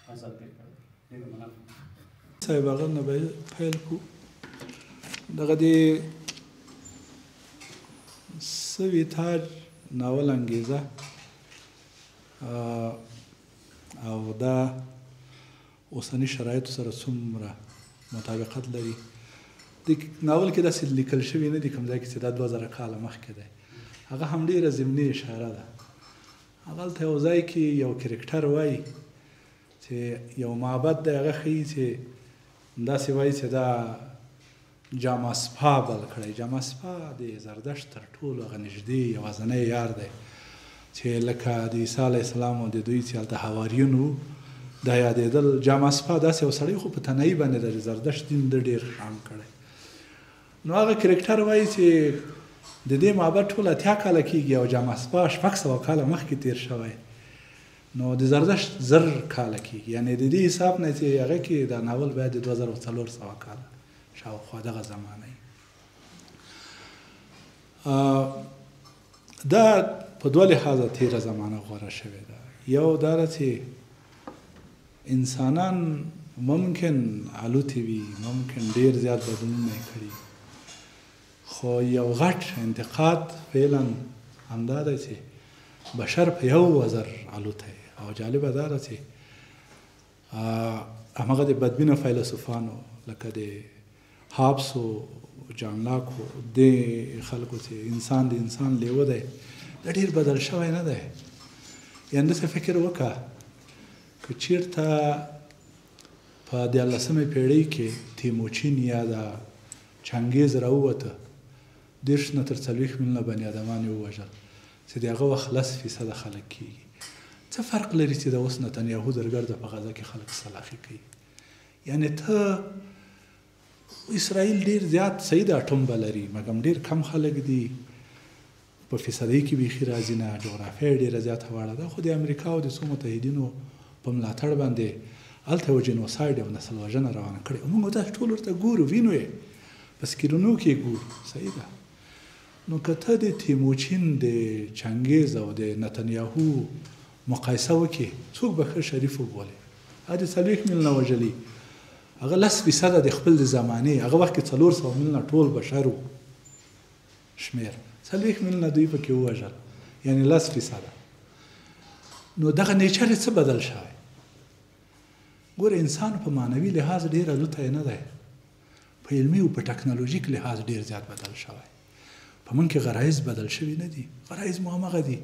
[SPEAKER 8] مزل تېر کړی. ډېره مننه.
[SPEAKER 6] صاحب هغه نه به پیل کړو. دغه د سوي تاج ناول انګېزه او دا اوسني شرایطو سره څومره مطابقت لري. د ناول کې داسې لیکل شوي نه دي کوم ځای کې چې دا 2000 کاله مخکې دی، هغه هم ډېره ضمني اشاره ده. هغلته یو ځای کې یو کرکټر وایي چې یو معبد دی، هغه ښیي چې داسې وایي چې دا جاماسپا بل کړی. جاماسپا د زردشت تر ټولو هغه نږدې یوازینی یار دی چې لکه د عیسی علیه السلام او د دوی چې هلته حواریون وو دا یادېدل. جاماسپا داسې یو سړی خو په تنهایي باندې د زردشت دین ده ډېر شان کړی. نو هغه کرکټر وایي چې د دې معبد ټول 80 کاله کېږي او جاماسپا 600 کاله مخکې تېر شوی، نو د زردشت 1000 کاله کېږي. یعنې د دې حساب نه چې هغه کې دا ناول باید د 2400 کاله شاوخوا دغه زمانه وي. دا په دوه لحاظه تېره زمانه غوره شوې ده. یو دا ده چې انسانان ممکن الوتې وي، ممکن ډېر زیات بدلونونه یې کړي، خو یو غټ انتقاد فعلا همدا دی چې بشر په یو وزر الوتی. او جالبه دا ده چې همغه د بدبینه فیلسوفانو لکه د هابس او جان لاک او د خلکو چې انسان د انسان لیوه دی دا ډېر بدل شوی نه دی. یعنې داسې فکر وکړه که چېرته په 14مې پیړۍ کې تیموچین یا د چنګیز راووته 30 نه تر 40 میلیونه بني ادمان یې ووژل چې د هغه وخت 10% خلک کېږي. څه فرق لري چې د اوس نتنیاهو درګرده په غزه کې خلک سلاخي کوي؟ یعنې ته اسرائیل ډېر زیات صحیح د اټوم به لري مګم ډېر کم خلک دي، په فیصدۍ کې بیخي راځي نه، جغرافیه یې ډېره زیاته واړه ده، خو د امریکا او د څو متحدینو په ملاتړ باندې هلته یو جنوساید او نسل وژنه روانه کړې. موږ داسې ټول ورته ګورو، وینو یې په سکرینو کې ګورو. صحیح ده. نو که ته د تیموچین د چنګیز او د نتنیاهو مقایسه وکړې څوک به ښه شریف وبولې؟ هغه د 40 میلیونه وژلي، هغه 10% د خپل د زمانې، هغه وخت کې 400 میلیونه ټول بشر وو شمېر، 40 میلیونه دوی پکې ووژل، یعنې 10%. نو دغه نیچر یې څه بدل شوی؟ ګوره انسان په معنوي لحاظ ډېر الوتی نه دی، په علمي او په ټکنالوژیک لحاظ ډېر زیات بدل شوی. په موږ کې غرایز بدل شوي نه دي، غرایز مو همغه دي.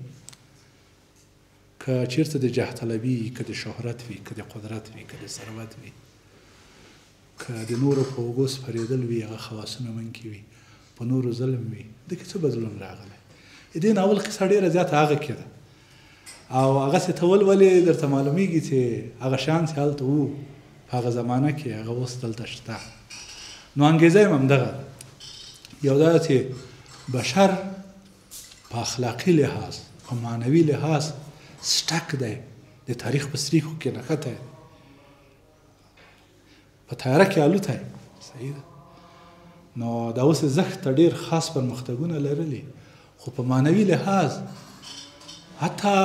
[SPEAKER 6] که چېرته د جاه طلبي، که د شهرت وي، که د قدرت وي، که د ثروت وي، که د نورو په اوږو سپرېدل وي، هغه خواصونه موږ کې وي، په نورو ظلم وي، دې کې څه بدلون راغلی؟ د دې ناول قصه ډېره زیاته هغه کې ده او هغسې ته ولې درته معلومیږي چې هغه شیان چې هلته وو په هغه زمانه کې هغه اوس دلته شته. نو انګېزه یې هم همدغه یو دا چې بشر په اخلاقي لحاظ په معنوي لحاظ سټک دی د تاریخ په سریخو کې نښتی په تیاره کې الوتی. صحیح ده. نو دا اوس زښت ته ډېر خاص پرمختګونه لرلي خو په معنوي لحاظ حتی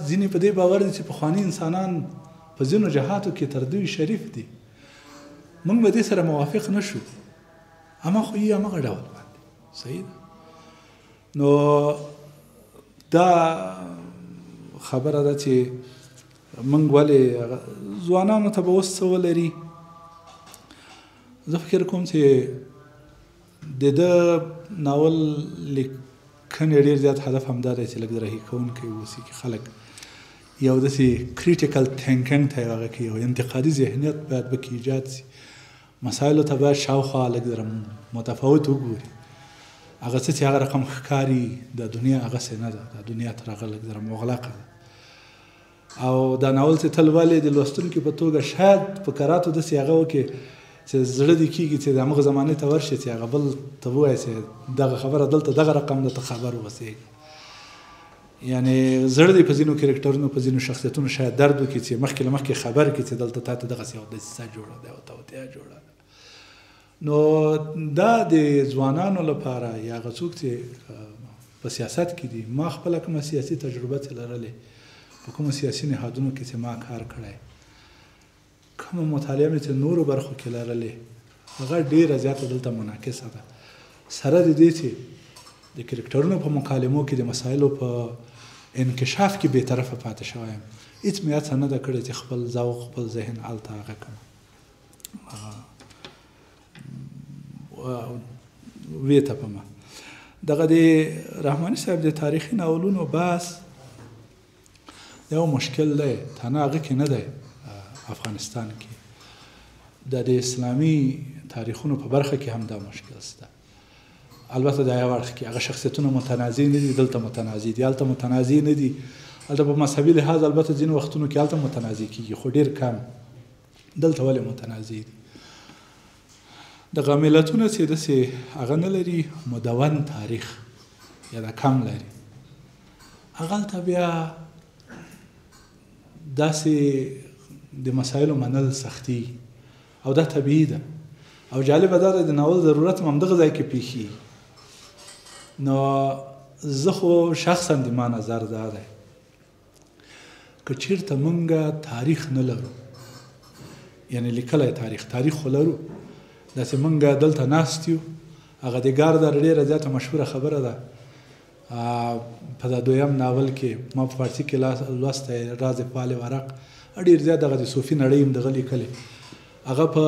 [SPEAKER 6] ځینې په دې باور دي چې پخواني انسانان په ځینو جهاتو کې تر دوی شریف دي. موږ به دې سره موافق نه شو اما خو یې همغه ډول باندې. صحیح ده. نو دا خبره ده چې موږ ولې ځوانانو ته به اوس څه ولري. زه فکر کوم چې د ده ناول لیکنې ډېر زیات هدف همدا دی چې لږ د رهي کوونکی واوسي چې خلک یو داسې کریټیکل تھینکینګ ته یې هغه کوي یو انتقادي ذهنیت باید پکې ایجاد شي. مسایلو ته باید شاوخوا لږ ذره متفاوت وګوري. هغه څه چې هغه رقم ښکاري د دنیا هغسې نه ده. د دنیا تر هغه لږ ذره مغلقه ده. او دا ناول چې تل ولې د لوستونکي په توګه شاید په کراتو داسې هغه وکړي چې زړه دې کېږي چې د همغه زمانې ته ورشي چې هغه بل ته ووایي چې دغه خبره دلته دغه رقم ده ته خبر اوسېږي. یعنې زړه دې په ځینو کرکټرونو په ځینو شخصیتونو شاید درد وکړي چې مخکې له مخکې خبر کړي چې دلته تا ته دغسې یو دسیسه جوړه ده او توطیه جوړه ده. نو دا د ځوانانو لپاره یا هغه څوک چې په سیاست کې دي ما خپله کومه سیاسي تجربه چې لرلې په کومو سیاسي نهادونو کې چې ما کار کړی کومه مطالعه مې چې نورو برخو کې لرلې هغه ډېره زیاته دلته منعکسه ده. سره د دې چې د کرکټرونو په مکالمو کې د مسایلو په انکشاف کې بې طرفه پاتې شوی یم. هېڅ مې هڅه نه ده کړې چې خپل ذوق خپل ذهن هلته هغه کړم ویې تپمه. دغه د رحماني صاحب د تاریخي ناولونو بحث یو مشکل دی تنها هغه کې نه دی افغانستان کې د اسلامي تاریخونو په برخه کې هم دا مشکل شته. البته دا یو اړخ کې هغه شخصیتونه متنازع نه دي دلته متنازع دي هلته متنازع نه دي. هلته په مذهبي لحاظ البته ځینې وختونو کې هلته متنازع کېږي خو ډېر کم. دلته ولې متنازع دي؟ دغه ملتونه چې داسې هغه نه لري مدون تاریخ یا دا کم لري هغه هلته بیا داسې د مسایلو منل سختي او دا طبیعي ده. او جالبه دا ده د ناول ضرورت هم همدغه ځای کې پیښي. نو زه خو شخصا د ما نظر دا دی که چېرته موږ تاریخ نه لرو یعنی لیکلی تاریخ خو لرو داسې موږ دلته ناست یو هغه د ګاردر ډېره زیاته مشهوره خبره ده په دا دویم ناول کې ما په فارسي کې لوستی راز فال ورق ډېر زیات دغه د صوفي نړۍ هم دغه لیکلی هغه په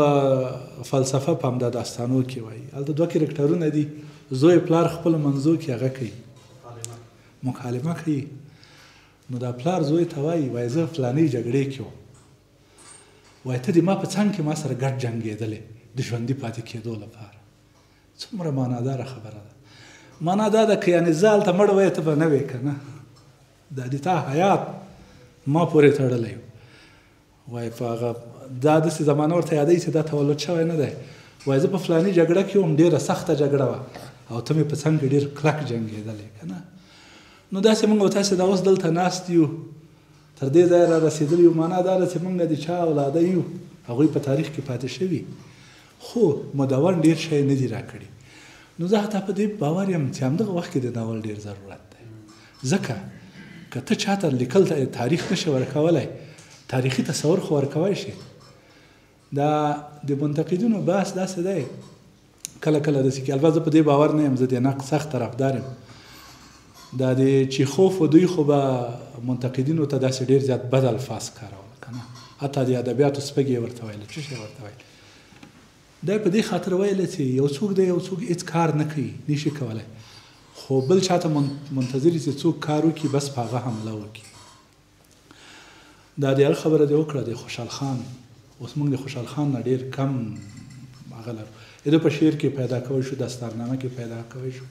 [SPEAKER 6] فلسفه په همدا داستانو کې وایي. هلته دوه کرکټرونه دي زوی پلار خپلو منځو کې هغه کوي مکالمه کوي. نو دا پلار زوی ته وایي زه فلانۍ جګړې کې وم وایي ته د ما په څنګ کې ما سره ګډ جنګېدلې د ژوندي پاتې کېدو لپاره. څومره معناداره خبره ده. معنا دا ده که یعنې زه هلته مړ وایې ته به نه وې که نه دا د تا حیات ما پورې تړلی وایي په هغه دا داسې زمانه ورته یادوي چې دا تولد شوی نه دی. وایي زه په فلاني جګړه کې وم ډېره سخته جګړه وه او ته مې په څنګ کې ډېر کلک جنګېدلی که نه. نو داسې موږ او تاسې دا اوس دلته ناست یو تر دې ځایه را رسېدلي یو. معنا دا ده چې موږ د چا اولاده یو هغوی په تاریخ کې پاتې شوي خو مدون ډېر شی نه دي راکړي. نو زه حتی په دې باور یم چې همدغه وخت کې د ناول ډېر ضرورت دی. ځکه که ته چاته لیکل تاریخ نشي ورکولی تاریخي تصور خو ورکوی شي. دا د منتقدینو بحث داسې دی کله کله داسې کې البته زه په دې باور نه یم زه د نقد سخت طرفدار یم. دا د چیخوف و دوی خو به منتقدینو ته داسې ډېر زیات بد الفاظ کارول که نه حتی د ادبیاتو سپږې یې ورته ویل څه شی ورته ویل. دا په دې خاطر ویل چې یو څوک دی یو څوک هېڅ کار نه کوي نشي کولی خو بل چاته منتظر چې څوک کار وکړي بس په هغه حمله وکړي. دا د هغه خبره دې وکړه د خوشحال خان. اوس موږ د خوشحال خان نه ډېر کم هغه لرو. د په شعر کې پیدا کوی شو دستارنامه کې پیدا کوی شو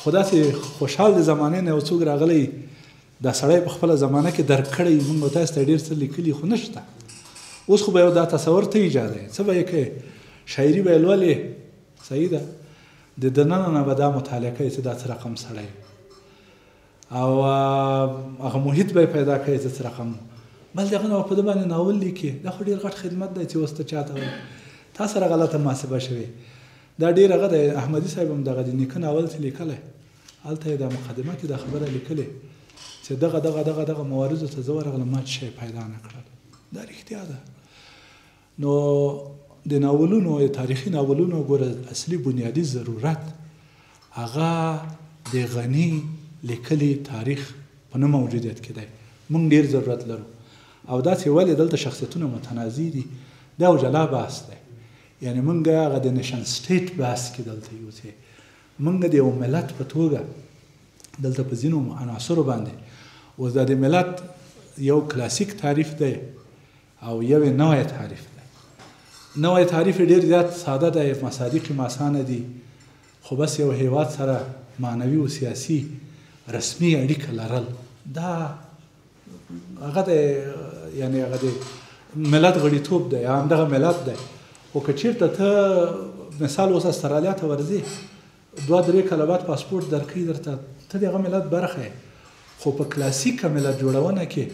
[SPEAKER 6] خو داسې خوشحال د زمانې نه یو څوک راغلی دا سړی په خپله زمانه کې درک کړی موږ به تاسو ته ډېر څه لیکلي خو نشته اوس خو به یو دا تصور ته ایجاد دی څه به یې کوې شاعري به یې لولې صحیح ده د دننه نه به دا مطالعه کوي چې دا څه رقم سړی او هغه محیط به یې پیدا کوي چې څه رقم بل دغه نه په ده باندې ناول لیکي دا خو ډېر غټ خدمت دی چې اوس ته چاته وایي تا سره غلطه محاسبه شوې دا ډېر هغه دی احمدي صاحب هم دغه د نیکه ناول چې لیکلی هلته یې دا مقدمه کې دا خبره لیکلې چې دغه مواردو ته زه ورغلم ما شی پیدا نه کړل دا رښتیا ده نو د ناولونو تاریخي ناولونو ګوره اصلي بنیادي ضرورت هغه د غني لیکلي تاریخ په نه موجودیت کې دی موږ ډېر ضرورت لرو او داسې ولې دلته شخصیتونه متنازع دي دا یو جلا بحث دی یعنی موږ هغه د نیشن سټیټ بحث کې دلته یو چې موږ د یو ملت په توګه دلته په ځینو عناصرو باندې اوس دا د ملت یو کلاسیک تعریف دی او یو نوی تعریف دی نوی تعریف ډېر زیات ساده دی مصادیق ماسانه دي خو بس یو هیواد سره معنوي او سیاسي رسمي اړیکه لرل دا هغه د یعنی هغه د ملت غړیتوب دی همدغه ملت دی خو که چېرته ته مثال اوس استرالیا ته ورځې 2-3 کاله بعد پاسپورټ درکوي درته ته د هغه ملت برخه یې خو په کلاسیکه ملت جوړونه کې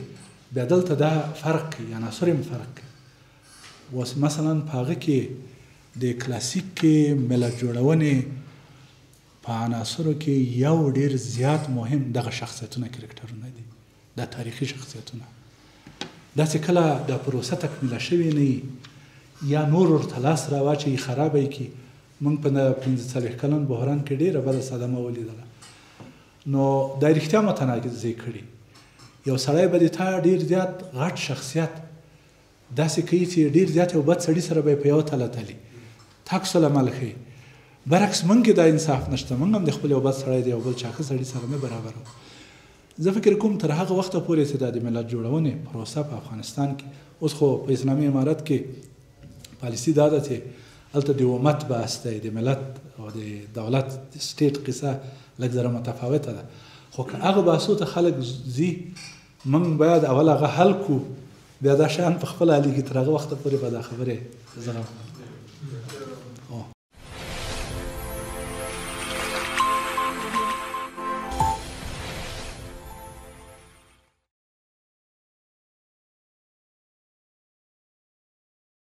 [SPEAKER 6] بیا دلته دا فرق کوي عناصر یې فرق کوي اوس مثلا په هغه کې د کلاسیکې ملت جوړونې په عناصرو کې یو ډېر زیات مهم دغه شخصیتونه کرکټرونه دي دا تاریخي شخصیتونه داسې کله دا پروسه تکمیله شوې نه یا نور ورته لاس راواچوي خرابه یې کړي موږ په 45 کلن بحران کې ډېره بده صدمه ولیدله نو دا رښتیا متناقض کړي یو سړی به د تا ډېر زیات غټ شخصیت داسې کوي چې ډېر زیات یو بد سړي سره به یې په یو تله تلي تاکس العمل ښیي برعکس موږ کې دا انصاف نشته موږ هم د خپل یو بد سړی د یو بل چاښه سړي سره نه برابر وو زه فکر کوم تر هغه وخته پورې چې دا د ملت جوړونې پروسه په افغانستان کې اوس خو په اسلامي امارت کې پالیسي دا ده چې هلته د امت بحث دی د ملت او د دولت د سټیټ قصه لږ ذره متفاوته ده خو که هغه بحثو ته خلک ځي موږ باید اول هغه حل کړو بیا دا شیان په خپله حلیږي تر هغه وخته پورې به دا خبرې زغم